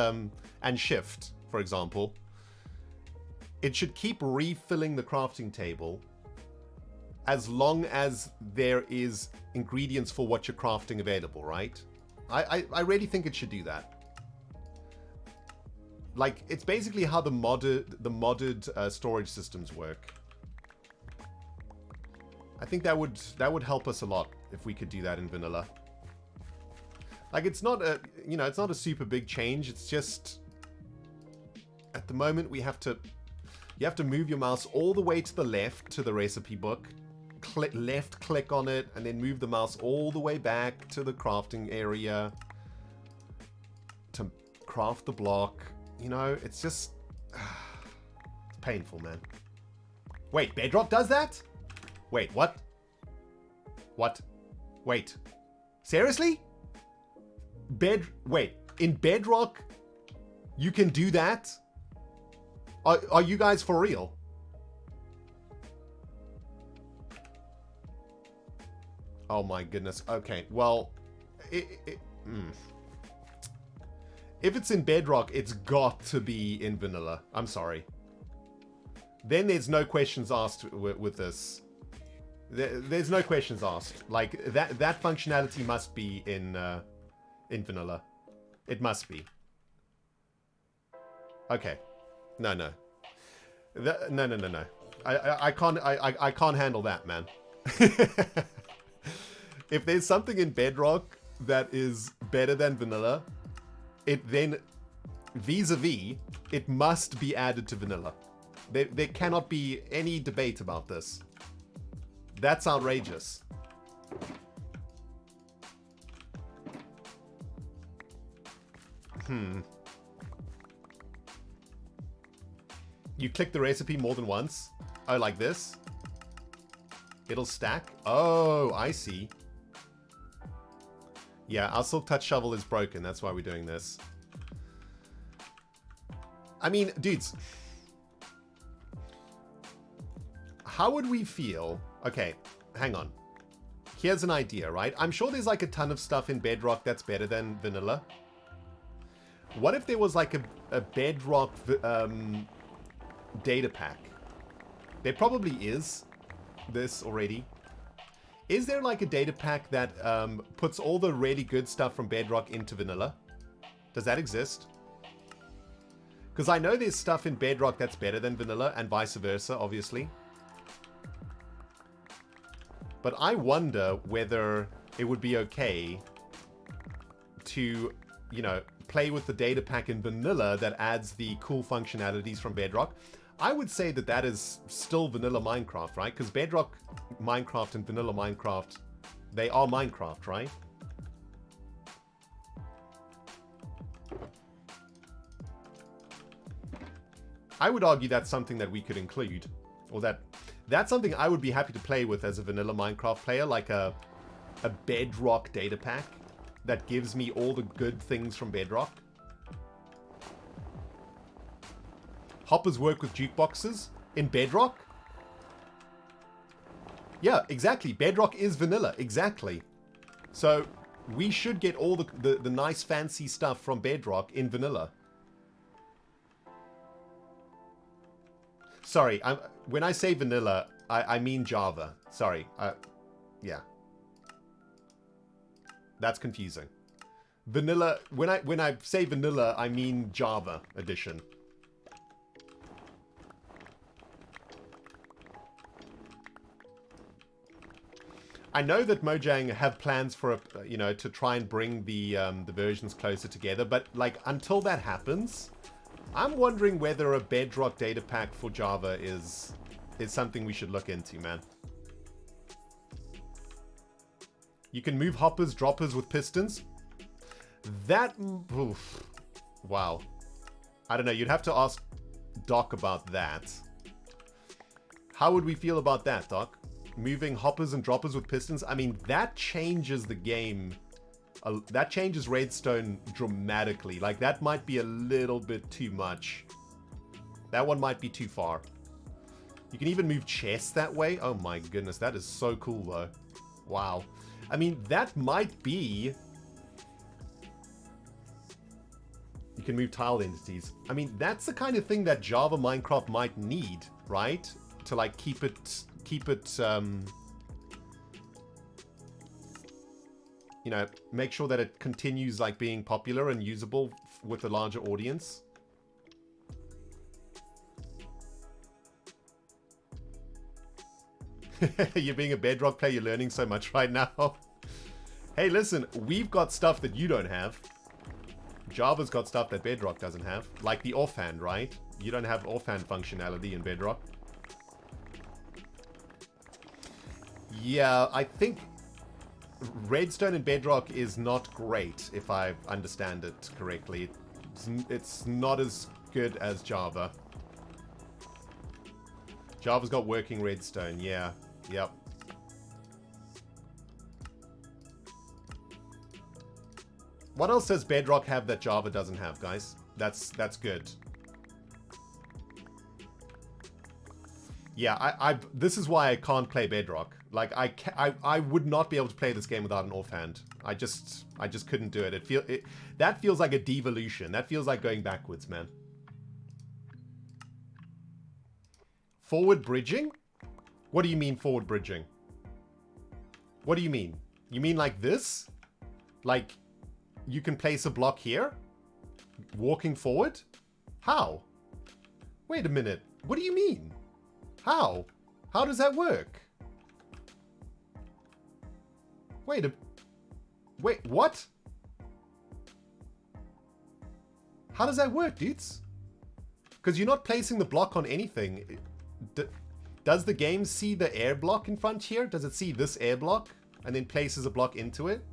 [SPEAKER 1] Shift, for example, it should keep refilling the crafting table as long as there is ingredients for what you're crafting available, right? I really think it should do that. Like, it's basically how the modded storage systems work. I think that would help us a lot if we could do that in vanilla. Like, it's not a, you know, it's not a super big change. It's just, at the moment you have to move your mouse all the way to the left to the recipe book, left click on it, and then move the mouse all the way back to the crafting area to craft the block. You know, it's just... it's painful, man. Wait, Bedrock does that? Wait, what? What? Wait. Seriously? Wait, in Bedrock, you can do that? Are you guys for real? Oh my goodness. Okay, well... If it's in Bedrock, it's got to be in vanilla. I'm sorry. Then there's no questions asked with this. There's no questions asked. Like, that functionality must be in vanilla. It must be. Okay. No. No. I can't handle that, man. If there's something in Bedrock that is better than vanilla, it then, vis-a-vis, it must be added to vanilla. There cannot be any debate about this. That's outrageous. You click the recipe more than once? Oh, like this? It'll stack? Oh, I see. Yeah, our Silk Touch shovel is broken. That's why we're doing this. I mean, dudes. How would we feel? Okay, hang on. Here's an idea, right? I'm sure there's like a ton of stuff in Bedrock that's better than vanilla. What if there was like a Bedrock data pack? There probably is this already. Is there like a data pack that puts all the really good stuff from Bedrock into vanilla? Does that exist? Because I know there's stuff in Bedrock that's better than vanilla and vice versa, obviously. But I wonder whether it would be okay to, you know, play with the data pack in vanilla that adds the cool functionalities from Bedrock. I would say that that is still vanilla Minecraft, right? Because Bedrock Minecraft and vanilla Minecraft, they are Minecraft, right? I would argue that's something that we could include, or that's something I would be happy to play with as a vanilla Minecraft player, like a Bedrock data pack that gives me all the good things from Bedrock. Hoppers work with jukeboxes in Bedrock? Yeah, exactly. Bedrock is vanilla. Exactly. So we should get all the nice fancy stuff from Bedrock in vanilla. Sorry, when I say vanilla, I mean Java. Sorry. Yeah. That's confusing. Vanilla, when I say vanilla, I mean Java edition. I know that Mojang have plans for to try and bring the versions closer together, but like until that happens, I'm wondering whether a Bedrock data pack for Java is something we should look into, man. You can move hoppers, droppers with pistons. That, oof, wow. I don't know. You'd have to ask Doc about that. How would we feel about that, Doc? Moving hoppers and droppers with pistons? I mean, that changes the game. That changes Redstone dramatically. Like, that might be a little bit too much. That one might be too far. You can even move chests that way. Oh my goodness, that is so cool, though. Wow. I mean, that might be... You can move tiled entities. I mean, that's the kind of thing that Java Minecraft might need, right? To, like, keep it, you know, make sure that it continues, like, being popular and usable with a larger audience. You're being a Bedrock player, you're learning so much right now. Hey, listen, we've got stuff that you don't have. Java's got stuff that Bedrock doesn't have. Like the offhand, right? You don't have offhand functionality in Bedrock. Yeah, I think Redstone and Bedrock is not great, if I understand it correctly. It's not as good as Java. Java's got working Redstone, yeah. Yep. What else does Bedrock have that Java doesn't have, guys? That's good. Yeah, this is why I can't play Bedrock. Like, I would not be able to play this game without an offhand. I just couldn't do it. That feels like a devolution. That feels like going backwards, man. Forward bridging? What do you mean forward bridging? What do you mean? You mean like this? Like, you can place a block here? Walking forward? How? Wait a minute. What do you mean? How? How does that work? Wait, what? How does that work, dudes? Because you're not placing the block on anything. Does the game see the air block in front here? Does it see this air block and then places a block into it?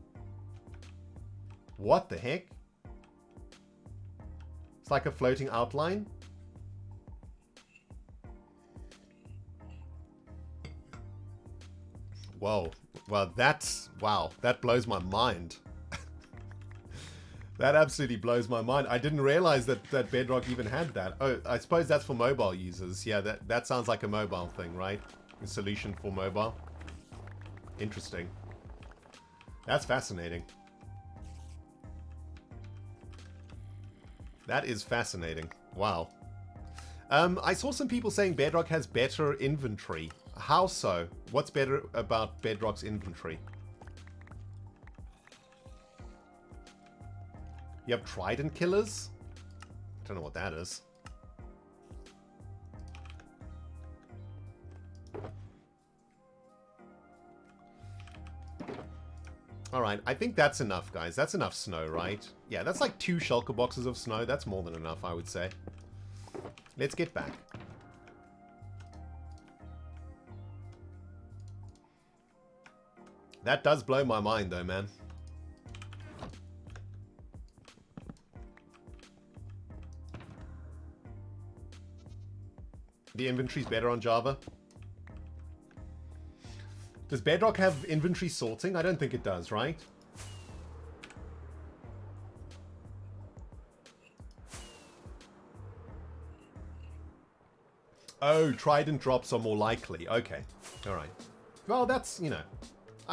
[SPEAKER 1] What the heck? It's like a floating outline. Whoa. Well, wow, that blows my mind. That absolutely blows my mind. I didn't realize that Bedrock even had that. Oh, I suppose that's for mobile users. Yeah, that sounds like a mobile thing, right? A solution for mobile. Interesting. That's fascinating. That is fascinating. Wow. I saw some people saying Bedrock has better inventory. How so? What's better about Bedrock's inventory? You have trident killers? I don't know what that is. Alright, I think that's enough, guys. That's enough snow, right? Yeah, that's like 2 shulker boxes of snow. That's more than enough, I would say. Let's get back. That does blow my mind, though, man. The inventory's better on Java. Does Bedrock have inventory sorting? I don't think it does, right? Oh, trident drops are more likely. Okay. Alright. Well, that's, you know,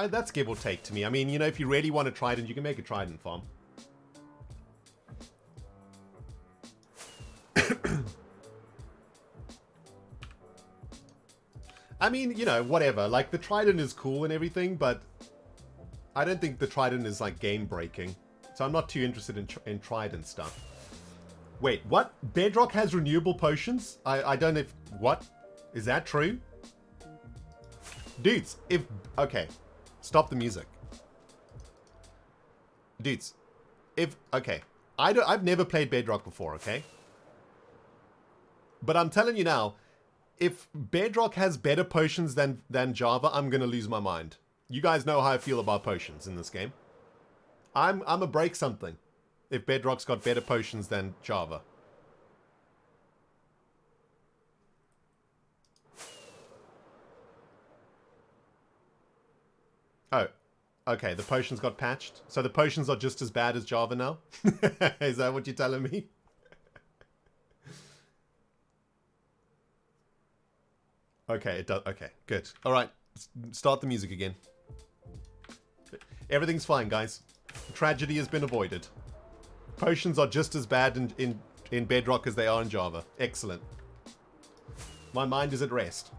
[SPEAKER 1] that's give or take to me. I mean, you know, if you really want a trident, you can make a trident farm. I mean, you know, whatever. Like, the trident is cool and everything, but I don't think the trident is, like, game-breaking. So I'm not too interested in trident stuff. Wait, what? Bedrock has renewable potions? I don't know if... What? Is that true? Dudes, if... Okay. Stop the music. Dudes, if... Okay. I've never played Bedrock before, okay? But I'm telling you now, if Bedrock has better potions than Java, I'm gonna lose my mind. You guys know how I feel about potions in this game. I'm a break something if Bedrock's got better potions than Java. Oh, okay, the potions got patched. So the potions are just as bad as Java now? Is that what you're telling me? Okay, it does. Okay, good. All right, start the music again. Everything's fine, guys. Tragedy has been avoided. Potions are just as bad in Bedrock as they are in Java. Excellent. My mind is at rest.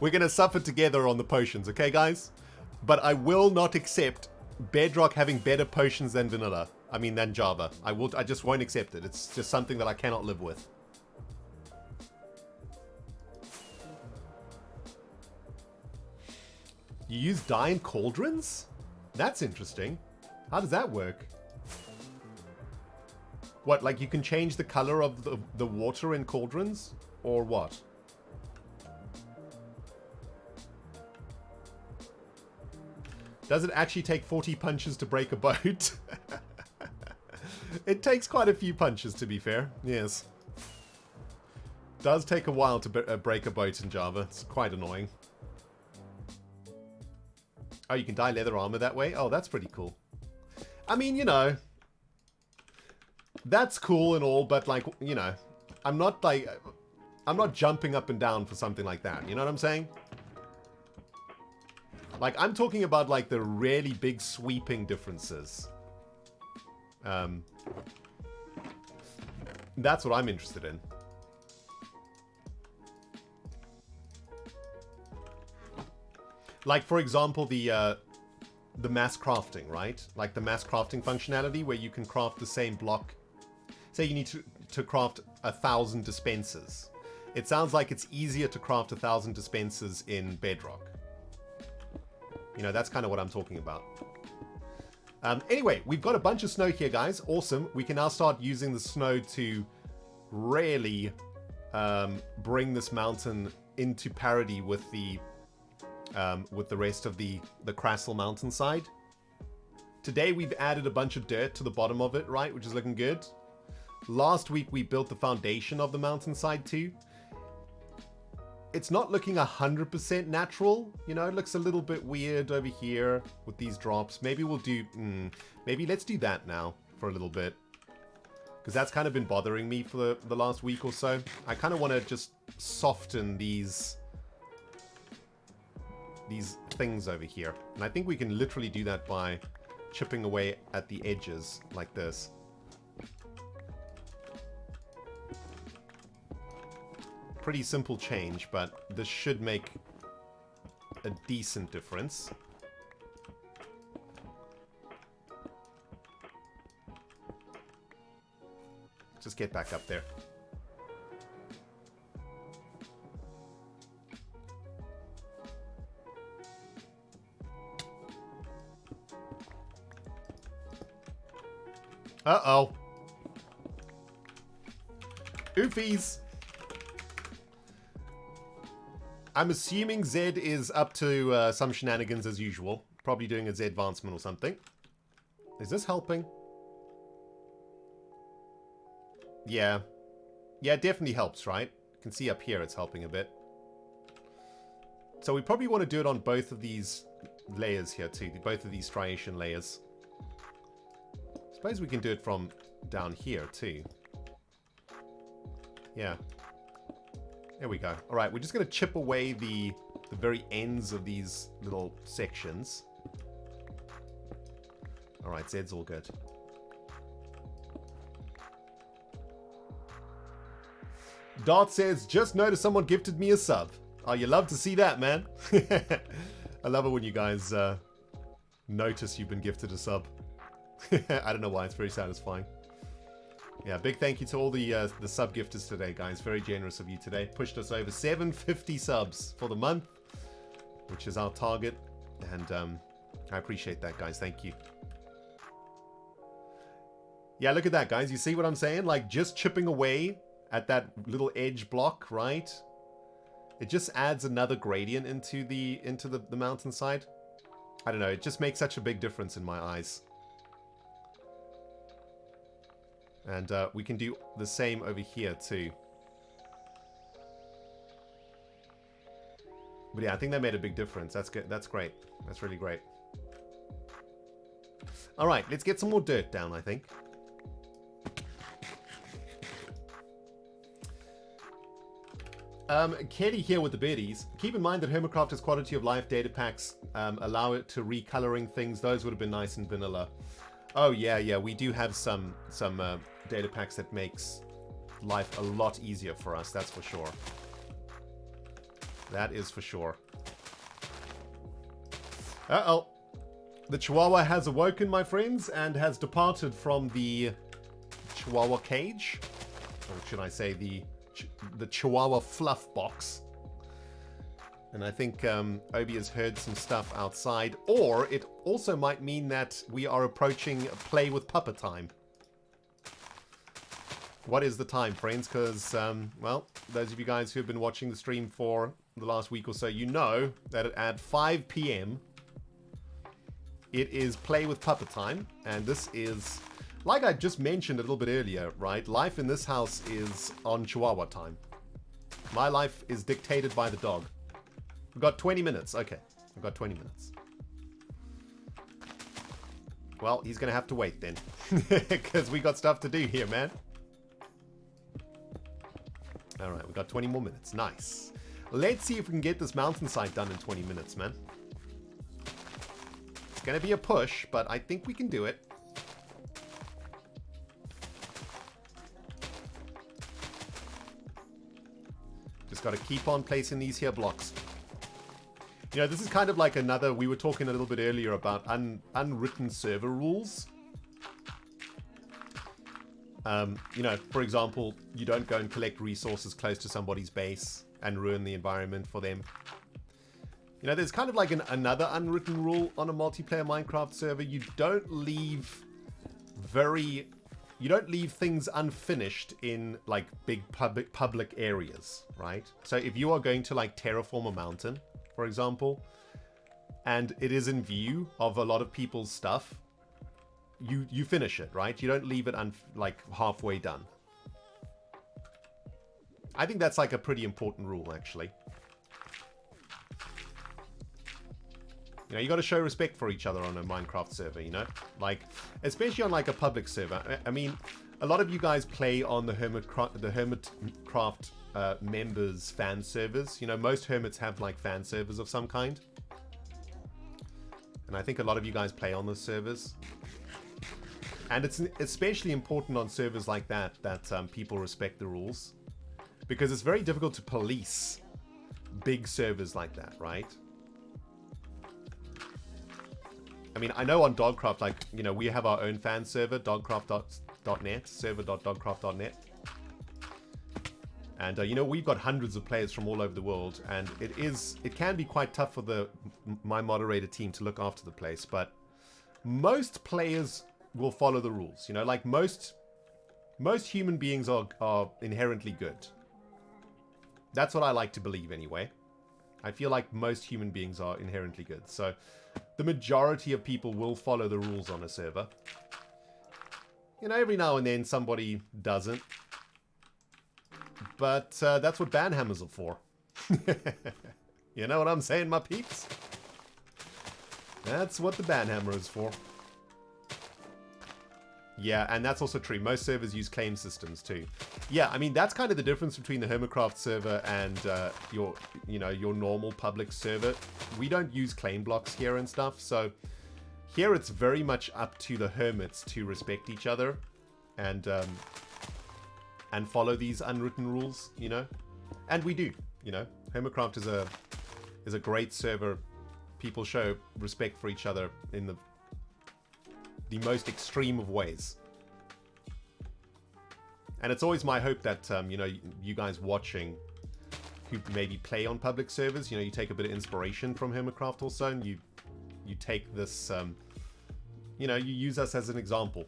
[SPEAKER 1] We're going to suffer together on the potions, okay, guys? But I will not accept Bedrock having better potions than vanilla. I mean, than Java. I just won't accept it. It's just something that I cannot live with. You use dye in cauldrons? That's interesting. How does that work? What, like you can change the color of the water in cauldrons? Or what? Does it actually take 40 punches to break a boat? It takes quite a few punches, to be fair. Yes. Does take a while to break a boat in Java. It's quite annoying. Oh, you can dye leather armor that way? Oh, that's pretty cool. I mean, you know, that's cool and all, but like, you know, I'm not jumping up and down for something like that. You know what I'm saying? Like, I'm talking about like the really big sweeping differences. That's what I'm interested in. Like, for example, the mass crafting, right? Like the mass crafting functionality where you can craft the same block. Say you need to craft 1,000 dispensers. It sounds like it's easier to craft 1,000 dispensers in Bedrock. You know, that's kind of what I'm talking about. Anyway, we've got a bunch of snow here, guys. Awesome. We can now start using the snow to really bring this mountain into parity with the rest of the Crassel mountainside. Today we've added a bunch of dirt to the bottom of it, right, which is looking good. Last week we built the foundation of the mountainside too. It's not looking 100% natural, you know, it looks a little bit weird over here with these drops. Maybe we'll do, maybe let's do that now for a little bit. Because that's kind of been bothering me for the last week or so. I kind of want to just soften these things over here. And I think we can literally do that by chipping away at the edges like this. Pretty simple change, but this should make a decent difference. Just get back up there. Uh-oh. Oofies. I'm assuming Zed is up to some shenanigans as usual. Probably doing a Z advancement or something. Is this helping? Yeah. Yeah, it definitely helps, right? You can see up here it's helping a bit. So we probably want to do it on both of these layers here too. Both of these striation layers. Suppose we can do it from down here too. Yeah. There we go. All right, we're just going to chip away the very ends of these little sections. All right, Zed's all good. Dart says, just noticed someone gifted me a sub. Oh, you love to see that, man. I love it when you guys notice you've been gifted a sub. I don't know why, it's very satisfying. Yeah, big thank you to all the sub gifters today, guys. Very generous of you today. Pushed us over 750 subs for the month, which is our target. And I appreciate that, guys. Thank you. Yeah, look at that, guys. You see what I'm saying? Like, just chipping away at that little edge block, right? It just adds another gradient into the mountainside. I don't know. It just makes such a big difference in my eyes. And we can do the same over here too. But yeah, I think that made a big difference. That's good. That's great. That's really great. All right, let's get some more dirt down, I think. Kelly here with the biddies. Keep in mind that Hermicraft's quality of life data packs allow it to recoloring things. Those would have been nice and vanilla. Oh yeah, yeah. We do have some data packs that makes life a lot easier for us. That's for sure. That is for sure. Uh-oh. The Chihuahua has awoken, my friends, and has departed from the Chihuahua cage. Or should I say the Chihuahua fluff box. And I think Obi has heard some stuff outside. Or it also might mean that we are approaching play with puppet time. What is the time, friends? Because, well, those of you guys who have been watching the stream for the last week or so, you know that at 5 p.m. it is play with puppet time. And this is, like I just mentioned a little bit earlier, right? Life in this house is on Chihuahua time. My life is dictated by the dog. We've got 20 minutes. Okay, we've got 20 minutes. Well, he's going to have to wait then. Because we got stuff to do here, man. All right, we've got 20 more minutes. Nice. Let's see if we can get this mountainside done in 20 minutes, man. It's going to be a push, but I think we can do it. Just got to keep on placing these here blocks. You know, this is kind of like another, we were talking a little bit earlier about unwritten server rules. You know, for example, you don't go and collect resources close to somebody's base and ruin the environment for them. You know, there's kind of like another unwritten rule on a multiplayer Minecraft server. You don't leave things unfinished in like big public areas, right? So if you are going to like terraform a mountain, for example, and it is in view of a lot of people's stuff, you finish it, right? You don't leave it like halfway done. I think that's like a pretty important rule, actually. You know, you got to show respect for each other on a Minecraft server, you know? Like, especially on like a public server. I mean, a lot of you guys play on the Hermitcraft members fan servers. You know, most hermits have like fan servers of some kind. And I think a lot of you guys play on those servers. And it's especially important on servers like that people respect the rules. Because it's very difficult to police big servers like that, right? I mean, I know on Dogcraft, like, you know, we have our own fan server, dogcraft.net, server.dogcraft.net. And, you know, we've got hundreds of players from all over the world. And it can be quite tough for my moderator team to look after the place. But most players will follow the rules. You know, like most human beings are inherently good. That's what I like to believe anyway. I feel like most human beings are inherently good. So the majority of people will follow the rules on a server. You know, every now and then somebody doesn't. But that's what ban hammers are for. You know what I'm saying, my peeps? That's what the ban hammer is for. Yeah, and that's also true. Most servers use claim systems too. Yeah, I mean, that's kind of the difference between the Hermicraft server and your normal public server. We don't use claim blocks here and stuff, so here it's very much up to the hermits to respect each other and follow these unwritten rules, you know? And we do, you know? Hermicraft is a great server. People show respect for each other in the most extreme of ways. And it's always my hope that, you know, you guys watching who maybe play on public servers, you know, you take a bit of inspiration from Hermicraft also, and you take this, you know, you use us as an example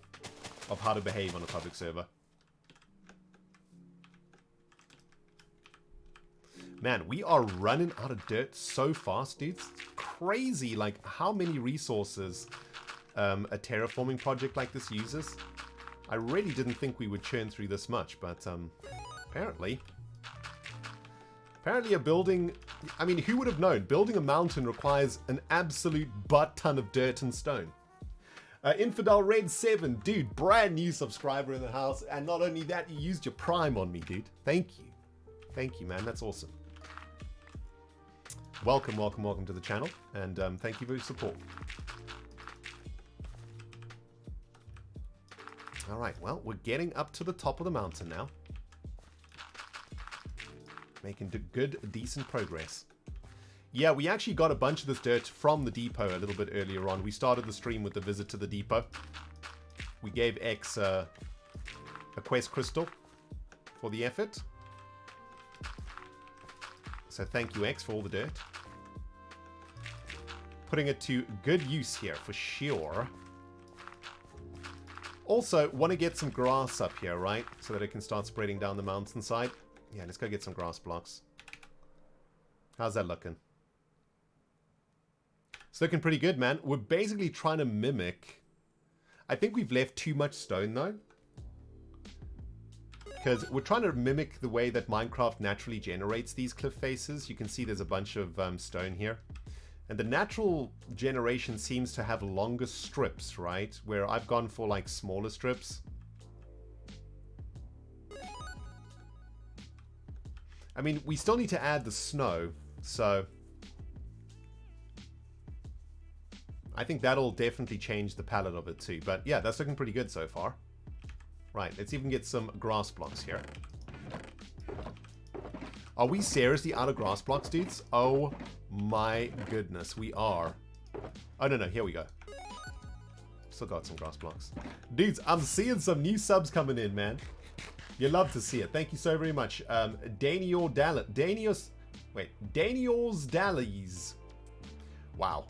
[SPEAKER 1] of how to behave on a public server. Man, we are running out of dirt so fast, dude. It's crazy, like, how many resources a terraforming project like this uses. I really didn't think we would churn through this much, but apparently a building... I mean, who would have known? Building a mountain requires an absolute butt ton of dirt and stone. Infidel Red 7, dude, brand new subscriber in the house, and not only that, you used your Prime on me, dude. Thank you. Thank you, man. That's awesome. Welcome, welcome, welcome to the channel, and thank you for your support. Alright, well, we're getting up to the top of the mountain now. Making good, decent progress. Yeah, we actually got a bunch of this dirt from the depot a little bit earlier on. We started the stream with the visit to the depot. We gave X a quest crystal for the effort. So thank you, X, for all the dirt. Putting it to good use here, for sure. Also, want to get some grass up here, right? So that it can start spreading down the mountainside. Yeah, let's go get some grass blocks. How's that looking? It's looking pretty good, man. We're basically trying to mimic... I think we've left too much stone, though. Because we're trying to mimic the way that Minecraft naturally generates these cliff faces. You can see there's a bunch of stone here. And the natural generation seems to have longer strips, right? Where I've gone for like smaller strips. I mean, we still need to add the snow, so... I think that'll definitely change the palette of it too. But yeah, that's looking pretty good so far. Right, let's even get some grass blocks here. Are we seriously out of grass blocks, dudes? Oh my goodness, we are. Oh, no, here we go. Still got some grass blocks. Dudes, I'm seeing some new subs coming in, man. You love to see it. Thank you so very much. Daniel's Dallies. Wow.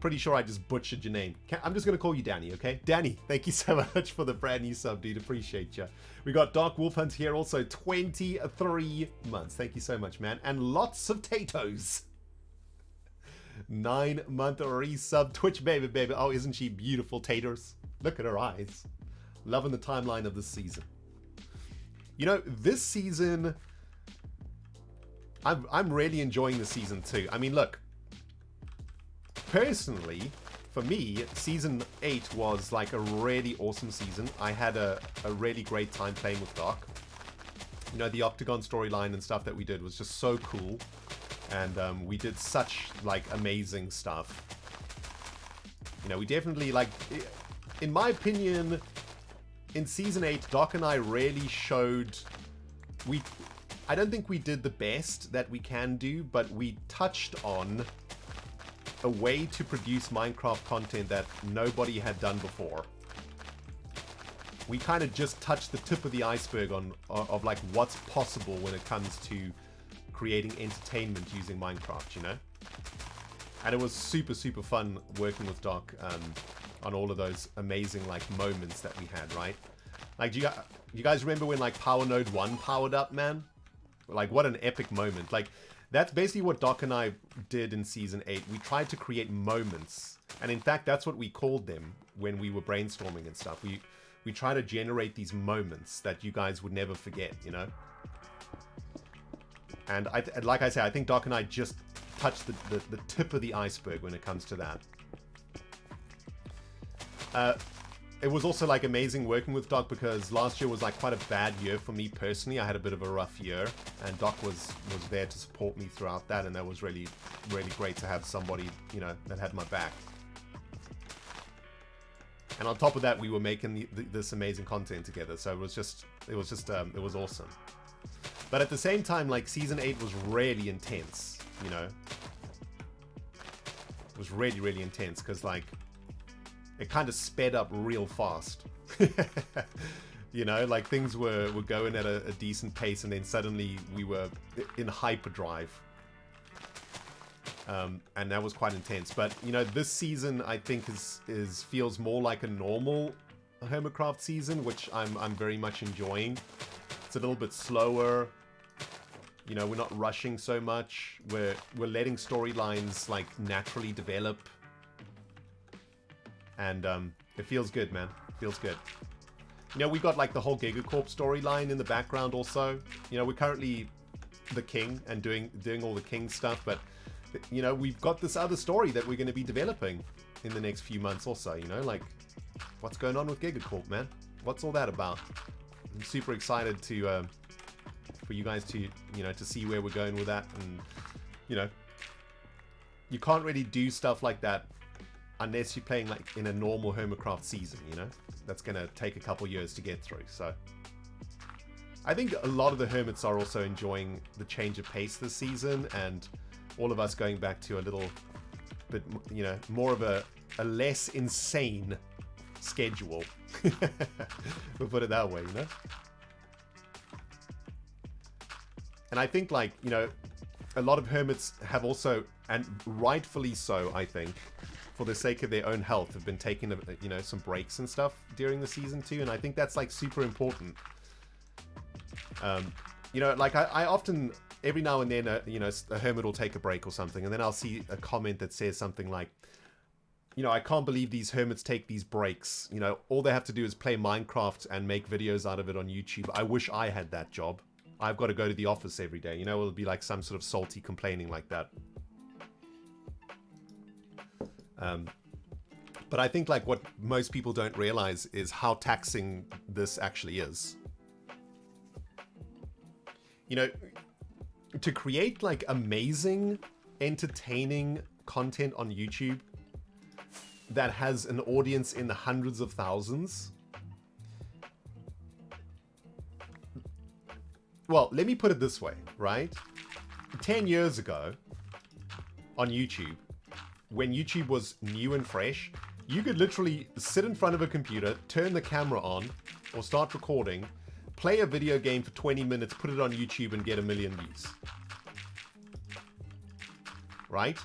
[SPEAKER 1] Pretty sure I just butchered your name. I'm just going to call you Danny, okay? Danny, thank you so much for the brand new sub, dude. Appreciate you. We got Dark Wolf Hunt here also, 23 months. Thank you so much, man. And lots of Tatoes. 9-month resub. Twitch baby. Oh, isn't she beautiful, Taters? Look at her eyes. Loving the timeline of this season. You know, this season... I'm really enjoying the season too. I mean, look... Personally, for me, Season 8 was like a really awesome season. I had a really great time playing with Dark. You know, the Octagon storyline and stuff that we did was just so cool. And we did such, like, amazing stuff. You know, we definitely, like, in my opinion, in Season 8, Doc and I really showed... I don't think we did the best that we can do, but we touched on a way to produce Minecraft content that nobody had done before. We kind of just touched the tip of the iceberg of like what's possible when it comes to creating entertainment using Minecraft, you know? And it was super, super fun working with Doc on all of those amazing like moments that we had, right? Like, do you guys remember when like Power Node 1 powered up, man? Like, what an epic moment. Like, that's basically what Doc and I did in Season 8. We tried to create moments. And in fact, that's what we called them when we were brainstorming and stuff. We try to generate these moments that you guys would never forget, you know? And like I say, I think Doc and I just touched the tip of the iceberg when it comes to that. it was also like amazing working with Doc, because last year was like quite a bad year for me personally. I had a bit of a rough year, and Doc was there to support me throughout that, and that was really, really great to have somebody, you know, that had my back. And on top of that, we were making this amazing content together, so it was awesome. But at the same time, like, season 8 was really intense, you know. It was really, really intense, because like it kind of sped up real fast. You know, like things were going at a decent pace, and then suddenly we were in hyperdrive. And that was quite intense. But you know, this season I think feels more like a normal Hermicraft season, which I'm very much enjoying. It's a little bit slower. You know, we're not rushing so much. We're letting storylines like naturally develop. And it feels good, man. It feels good. You know, we got like the whole Gigacorp storyline in the background also. You know, we're currently the king and doing all the king stuff, but you know, we've got this other story that we're going to be developing in the next few months or so, you know, like what's going on with Gigacorp, man? What's all that about? I'm super excited to for you guys to, you know, to see where we're going with that. And you know, you can't really do stuff like that unless you're playing like in a normal Hermicraft season, you know. That's gonna take a couple years to get through. So I think a lot of the hermits are also enjoying the change of pace this season, and all of us going back to a little bit, you know, more of a less insane schedule. We'll put it that way, you know. And I think, like, you know, a lot of hermits have also, and rightfully so, I think, for the sake of their own health, have been taking, you know, some breaks and stuff during the season too. And I think that's like super important. You know, like I often, every now and then, you know, a hermit will take a break or something, and then I'll see a comment that says something like, you know, I can't believe these hermits take these breaks. You know, all they have to do is play Minecraft and make videos out of it on YouTube. I wish I had that job. I've got to go to the office every day. You know, it'll be like some sort of salty complaining like that. But I think like what most people don't realize is how taxing this actually is. You know, to create like amazing, entertaining content on YouTube that has an audience in the hundreds of thousands. Well, let me put it this way, right? 10 years ago on YouTube, when YouTube was new and fresh, you could literally sit in front of a computer, turn the camera on, or start recording, play a video game for 20 minutes, put it on YouTube, and get 1 million views. Right?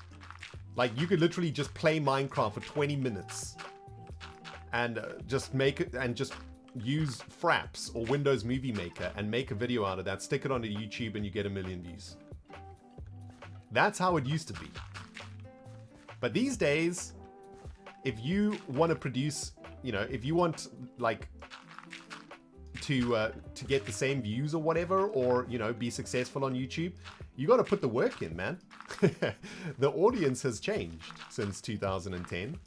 [SPEAKER 1] Like, you could literally just play Minecraft for 20 minutes and just make it, and just use Fraps or Windows Movie Maker and make a video out of that, stick it onto YouTube, and you get 1 million views. That's how it used to be. But these days, if you want to produce, you know, if you want like to get the same views or whatever, or, you know, be successful on YouTube, you got to put the work in, man. The audience has changed since 2010.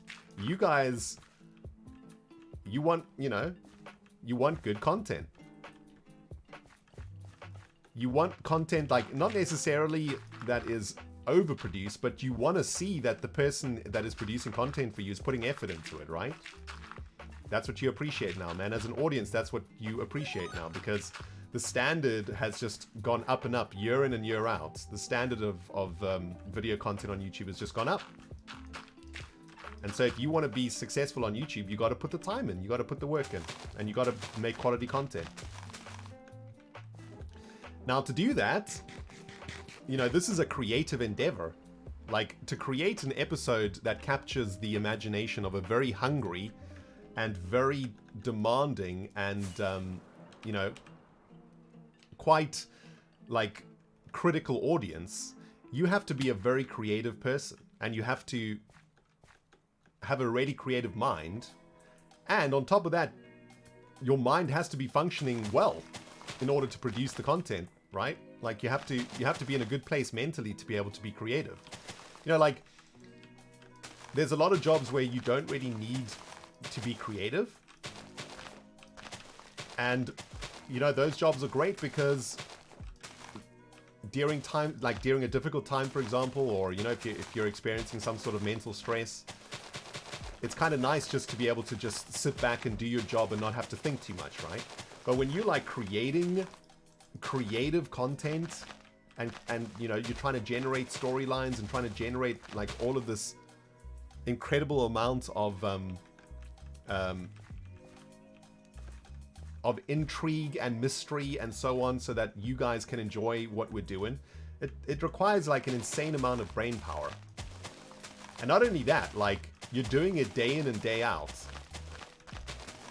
[SPEAKER 1] You guys, you want, you know, you want good content. You want content like not necessarily that is overproduced, but you want to see that the person that is producing content for you is putting effort into it, right? That's what you appreciate now, man. As an audience, that's what you appreciate now, because the standard has just gone up and up year in and year out. The standard of video content on YouTube has just gone up. And so if you want to be successful on YouTube, you got to put the time in, you got to put the work in, and you got to make quality content. Now, to do that, you know, this is a creative endeavor. Like, to create an episode that captures the imagination of a very hungry and very demanding and, you know, quite, like, critical audience, you have to be a very creative person. And you have to have a really creative mind. And on top of that, your mind has to be functioning well in order to produce the content, right? Like, you have to be in a good place mentally to be able to be creative. You know, like, there's a lot of jobs where you don't really need to be creative. And, you know, those jobs are great because during time, like during a difficult time, for example, or, you know, if you're experiencing some sort of mental stress, it's kind of nice just to be able to just sit back and do your job and not have to think too much, right? But when you're like creating creative content and you know, you're trying to generate storylines and trying to generate like all of this incredible amount of intrigue and mystery and so on, so that you guys can enjoy what we're doing, it requires like an insane amount of brain power. And not only that, like, you're doing it day in and day out,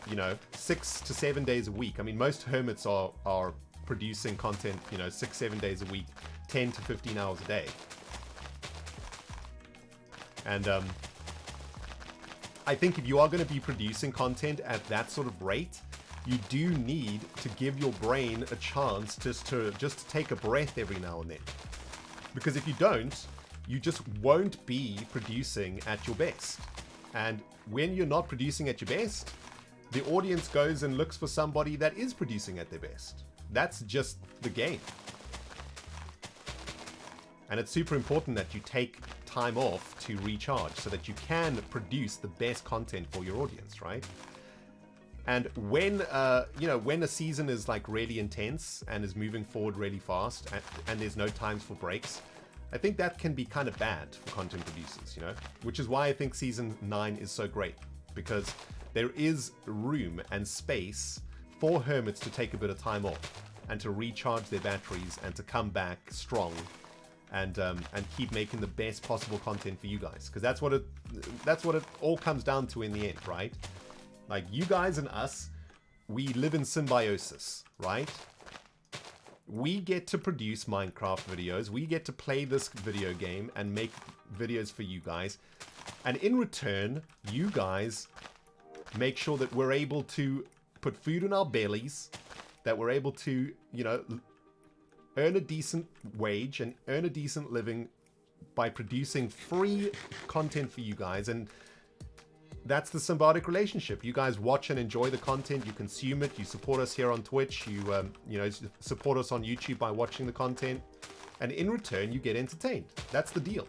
[SPEAKER 1] you know, 6 to 7 days a week. I mean, most hermits are producing content, you know, 6-7 days a week, 10 to 15 hours a day. And I think if you are going to be producing content at that sort of rate, you do need to give your brain a chance just to take a breath every now and then. Because if you don't, you just won't be producing at your best. And when you're not producing at your best, the audience goes and looks for somebody that is producing at their best. That's just the game. And it's super important that you take time off to recharge so that you can produce the best content for your audience, right? And when, you know, when a season is like really intense and is moving forward really fast and there's no times for breaks, I think that can be kind of bad for content producers, you know, which is why I think season 9 is so great, because there is room and space for hermits to take a bit of time off and to recharge their batteries and to come back strong and keep making the best possible content for you guys, because that's what it all comes down to in the end, right? Like, you guys and us, we live in symbiosis, right? We get to produce Minecraft videos, we get to play this video game and make videos for you guys, and in return, you guys make sure that we're able to put food in our bellies, that we're able to, you know, earn a decent wage and earn a decent living by producing free content for you guys. And that's the symbiotic relationship. You guys watch and enjoy the content, you consume it, you support us here on Twitch, you know, support us on YouTube by watching the content, and in return you get entertained. That's the deal.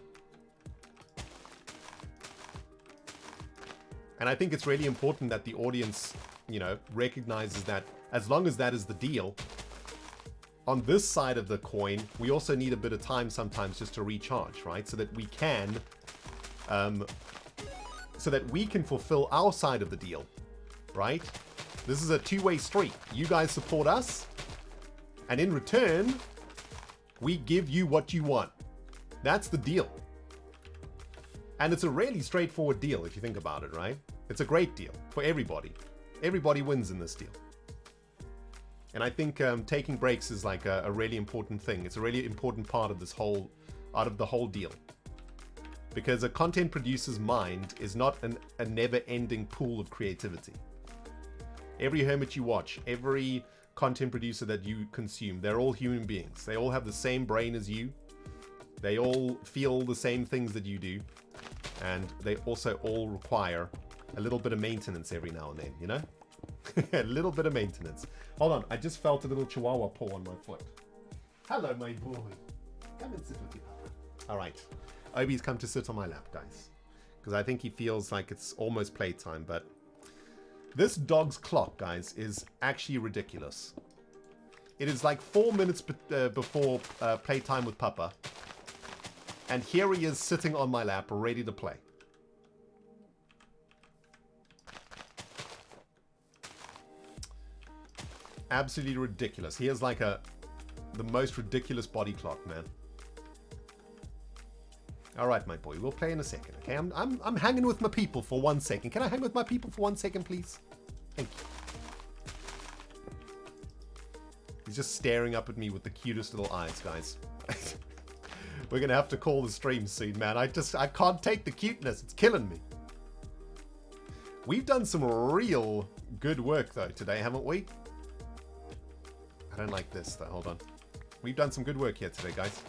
[SPEAKER 1] And I think it's really important that the audience, you know, recognizes that as long as that is the deal, on this side of the coin, we also need a bit of time sometimes just to recharge, right? So that we can fulfill our side of the deal, right? This is a two-way street. You guys support us, and in return, we give you what you want. That's the deal. And it's a really straightforward deal if you think about it, right? It's a great deal for everybody. Everybody wins in this deal. And I think taking breaks is like a really important thing. It's a really important part of the whole deal. Because a content producer's mind is not a never-ending pool of creativity. Every hermit you watch, every content producer that you consume, they're all human beings. They all have the same brain as you. They all feel the same things that you do. And they also all require a little bit of maintenance every now and then, you know? A little bit of maintenance. Hold on, I just felt a little chihuahua paw on my foot. Hello, my boy. Come and sit with you. All right. Obi's come to sit on my lap, guys. Because I think he feels like it's almost playtime, but this dog's clock, guys, is actually ridiculous. It is like 4 minutes before playtime with Papa. And here he is sitting on my lap, ready to play. Absolutely ridiculous. He has like the most ridiculous body clock, man. All right, my boy, we'll play in a second, okay? I'm hanging with my people for 1 second. Can I hang with my people for 1 second, please? Thank you. He's just staring up at me with the cutest little eyes, guys. We're gonna have to call the stream soon, man. I can't take the cuteness. It's killing me. We've done some real good work, though, today, haven't we? I don't like this, though. Hold on. We've done some good work here today, guys.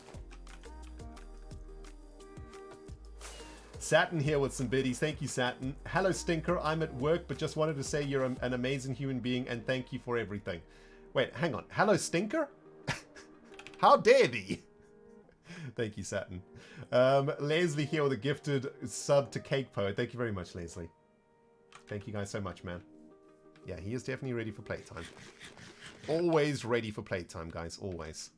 [SPEAKER 1] Saturn here with some biddies. Thank you, Saturn. Hello, Stinker. I'm at work, but just wanted to say you're an amazing human being and thank you for everything. Wait, hang on. Hello, Stinker? How dare thee? Thank you, Saturn. Leslie here with a gifted sub to Cake Poet. Thank you very much, Leslie. Thank you guys so much, man. Yeah, he is definitely ready for playtime. Always ready for playtime, guys. Always.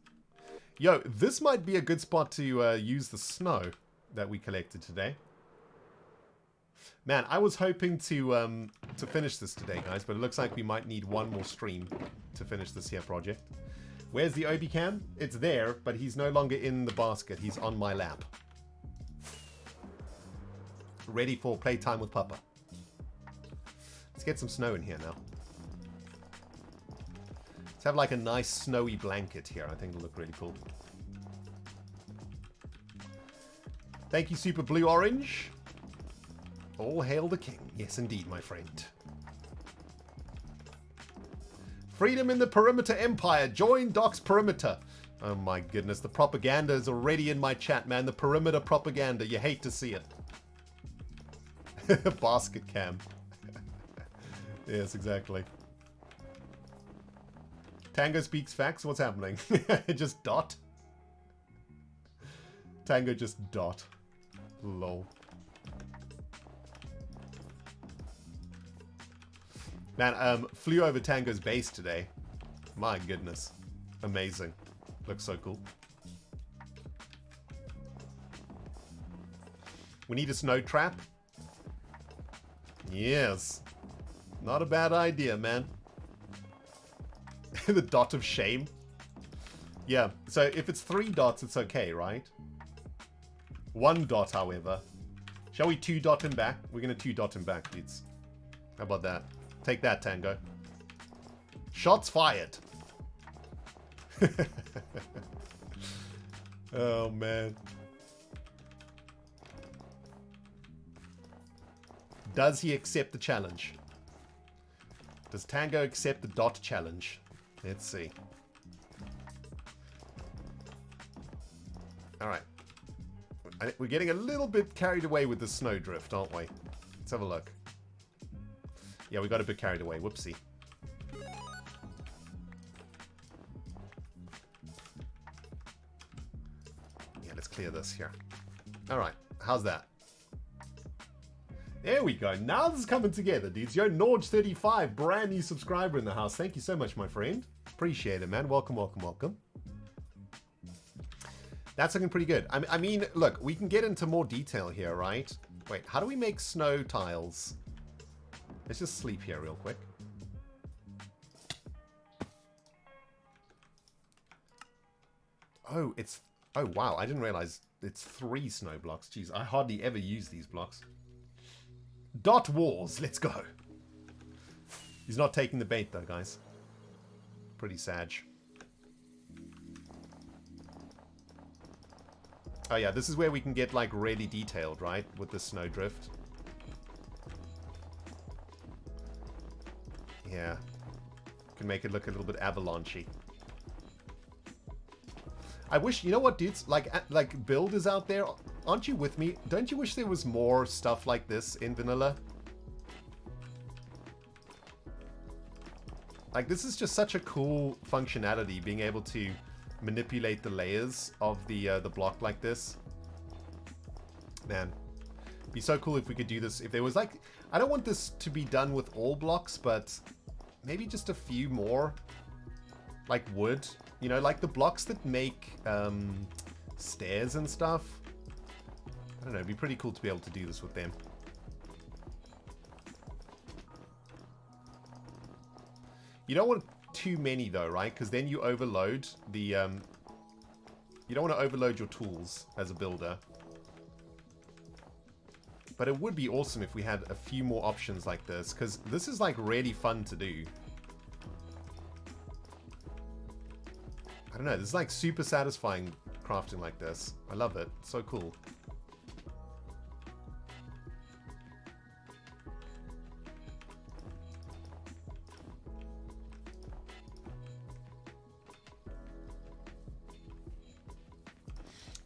[SPEAKER 1] Yo, this might be a good spot to use the snow that we collected today. Man, I was hoping to finish this today, guys, but it looks like we might need one more stream to finish this here project. Where's the Obi cam? It's there, but he's no longer in the basket. He's on my lap. Ready for playtime with Papa. Let's get some snow in here now. Let's have like a nice snowy blanket here. I think it'll look really cool. Thank you, Super Blue Orange. All hail the king. Yes, indeed, my friend. Freedom in the Perimeter Empire. Join Doc's Perimeter. Oh my goodness, the propaganda is already in my chat, man. The Perimeter propaganda. You hate to see it. Basket cam. Yes, exactly. Tango speaks facts. What's happening? Just dot. Tango just dot. Lol. Man, flew over Tango's base today. My goodness. Amazing. Looks so cool. We need a snow trap. Yes. Not a bad idea, man. The dot of shame. Yeah, so if it's 3 dots, it's okay, right? 1 dot, however. Shall we 2 dot him back? We're going to 2 dot him back, dudes. How about that? Take that, Tango. Shots fired. Oh, man. Does he accept the challenge? Does Tango accept the dot challenge? Let's see. Alright. We're getting a little bit carried away with the snowdrift, aren't we? Let's have a look. Yeah, we got a bit carried away. Whoopsie. Yeah, let's clear this here. Alright, how's that? There we go. Now this is coming together, dudes. Yo, Norge35, brand new subscriber in the house. Thank you so much, my friend. Appreciate it, man. Welcome, welcome, welcome. That's looking pretty good. I mean, look, we can get into more detail here, right? Wait, how do we make snow tiles? Let's just sleep here real quick. Oh, it's... Oh, wow. I didn't realize it's 3 snow blocks. Jeez, I hardly ever use these blocks. Dot wars. Let's go. He's not taking the bait, though, guys. Pretty sad. Oh, yeah. This is where we can get, like, really detailed, right? With the snowdrift. Yeah. Can make it look a little bit avalanche-y. I wish, you know what, dudes? Like builders out there, aren't you with me? Don't you wish there was more stuff like this in vanilla? Like, this is just such a cool functionality, being able to manipulate the layers of the block like this. Man, it'd be so cool if we could do this. If there was, like, I don't want this to be done with all blocks, but maybe just a few more, like wood. You know, like the blocks that make stairs and stuff. I don't know, it'd be pretty cool to be able to do this with them. You don't want too many though, right? Because then you overload the... you don't want to overload your tools as a builder. But it would be awesome if we had a few more options like this, because this is like really fun to do. I don't know, this is like super satisfying crafting like this. I love it. It's so cool.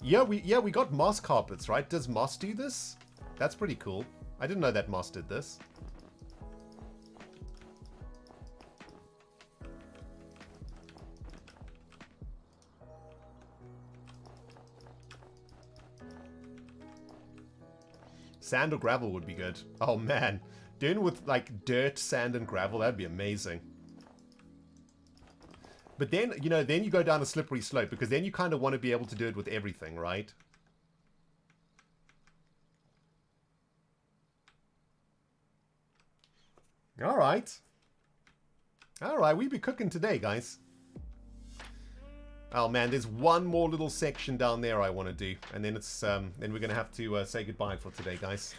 [SPEAKER 1] Yeah, we got moss carpets, right? Does moss do this? That's pretty cool. I didn't know that Moss did this. Sand or gravel would be good. Oh man, doing with like dirt, sand, and gravel, that'd be amazing. But then, you know, then you go down a slippery slope because then you kind of want to be able to do it with everything, right? All right. All right, we be cooking today, guys. Oh man, there's one more little section down there I want to do, and then it's then we're gonna have to say goodbye for today, guys.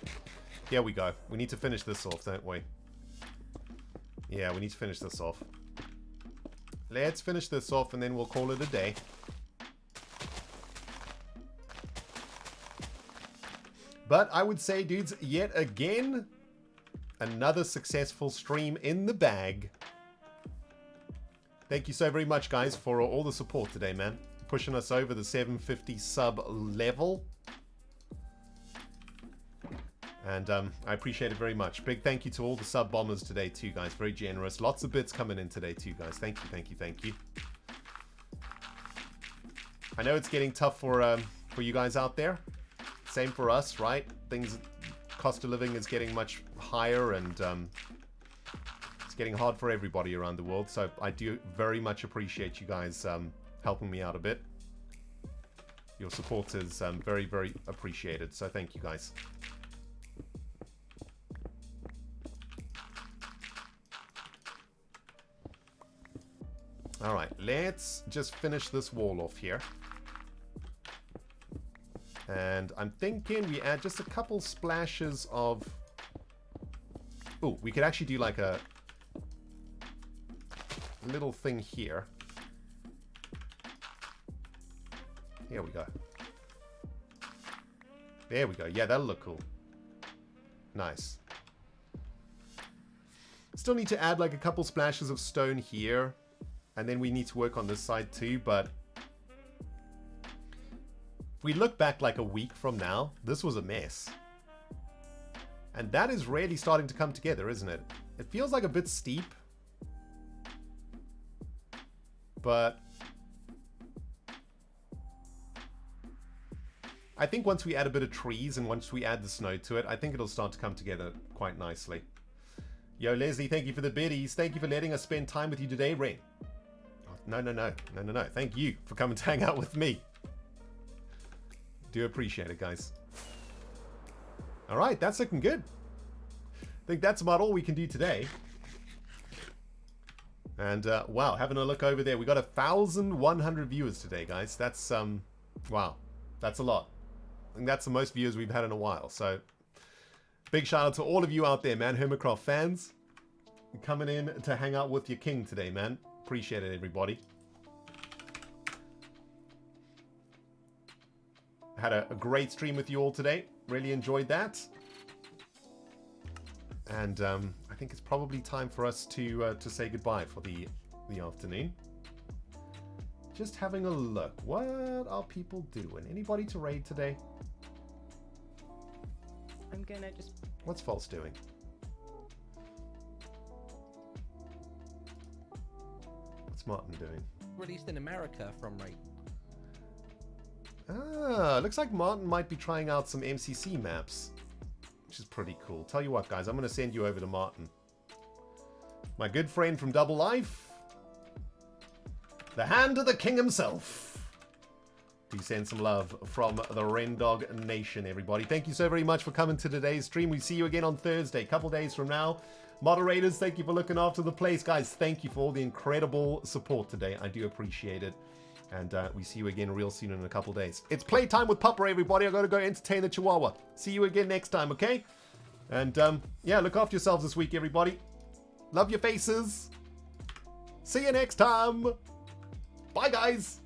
[SPEAKER 1] Here we go. We need to finish this off, don't we? Yeah, we need to finish this off. Let's finish this off, and then we'll call it a day. But I would say, dudes, yet again, another successful stream in the bag. Thank you so very much, guys, for all the support today, man. Pushing us over the 750 sub level. And I appreciate it very much. Big thank you to all the sub bombers today too, guys. Very generous. Lots of bits coming in today too, guys. Thank you, thank you, thank you. I know it's getting tough for you guys out there. Same for us, right? Cost of living is getting much higher, and it's getting hard for everybody around the world. So I do very much appreciate you guys helping me out a bit. Your support is very, very appreciated. So thank you, guys. All right, let's just finish this wall off here. And I'm thinking we add just a couple splashes of... Oh, we could actually do like a little thing here. Here we go. There we go. Yeah, that'll look cool. Nice. Still need to add like a couple splashes of stone here. And then we need to work on this side too, but... If we look back like a week from now, this was a mess. And that is really starting to come together, isn't it? It feels like a bit steep. But... I think once we add a bit of trees and once we add the snow to it, I think it'll start to come together quite nicely. Yo, Leslie, thank you for the biddies. Thank you for letting us spend time with you today, Ren. Oh, no. Thank you for coming to hang out with me. Do appreciate it, guys. All right, that's looking good. I think that's about all we can do today. And, wow, having a look over there. We got 1,100 viewers today, guys. That's, wow. That's a lot. I think that's the most viewers we've had in a while. So, big shout out to all of you out there, man. Hermicraft fans. Coming in to hang out with your king today, man. Appreciate it, everybody. Had a great stream with you all today. Really enjoyed that. And I think it's probably time for us to say goodbye for the afternoon. Just having a look. What are people doing? Anybody to raid today?
[SPEAKER 2] I'm gonna just...
[SPEAKER 1] What's False doing? What's Martin doing?
[SPEAKER 3] Released in America from raid.
[SPEAKER 1] Ah, looks like Martin might be trying out some MCC maps, which is pretty cool. Tell you what, guys, I'm going to send you over to Martin. My good friend from Double Life. The hand of the king himself. Do send some love from the Rendog Nation, everybody. Thank you so very much for coming to today's stream. We see you again on Thursday, a couple days from now. Moderators, thank you for looking after the place. Guys, thank you for all the incredible support today. I do appreciate it. And we see you again real soon in a couple days. It's playtime with Pupper, everybody. I got to go entertain the Chihuahua. See you again next time, okay? And yeah, look after yourselves this week, everybody. Love your faces. See you next time. Bye, guys.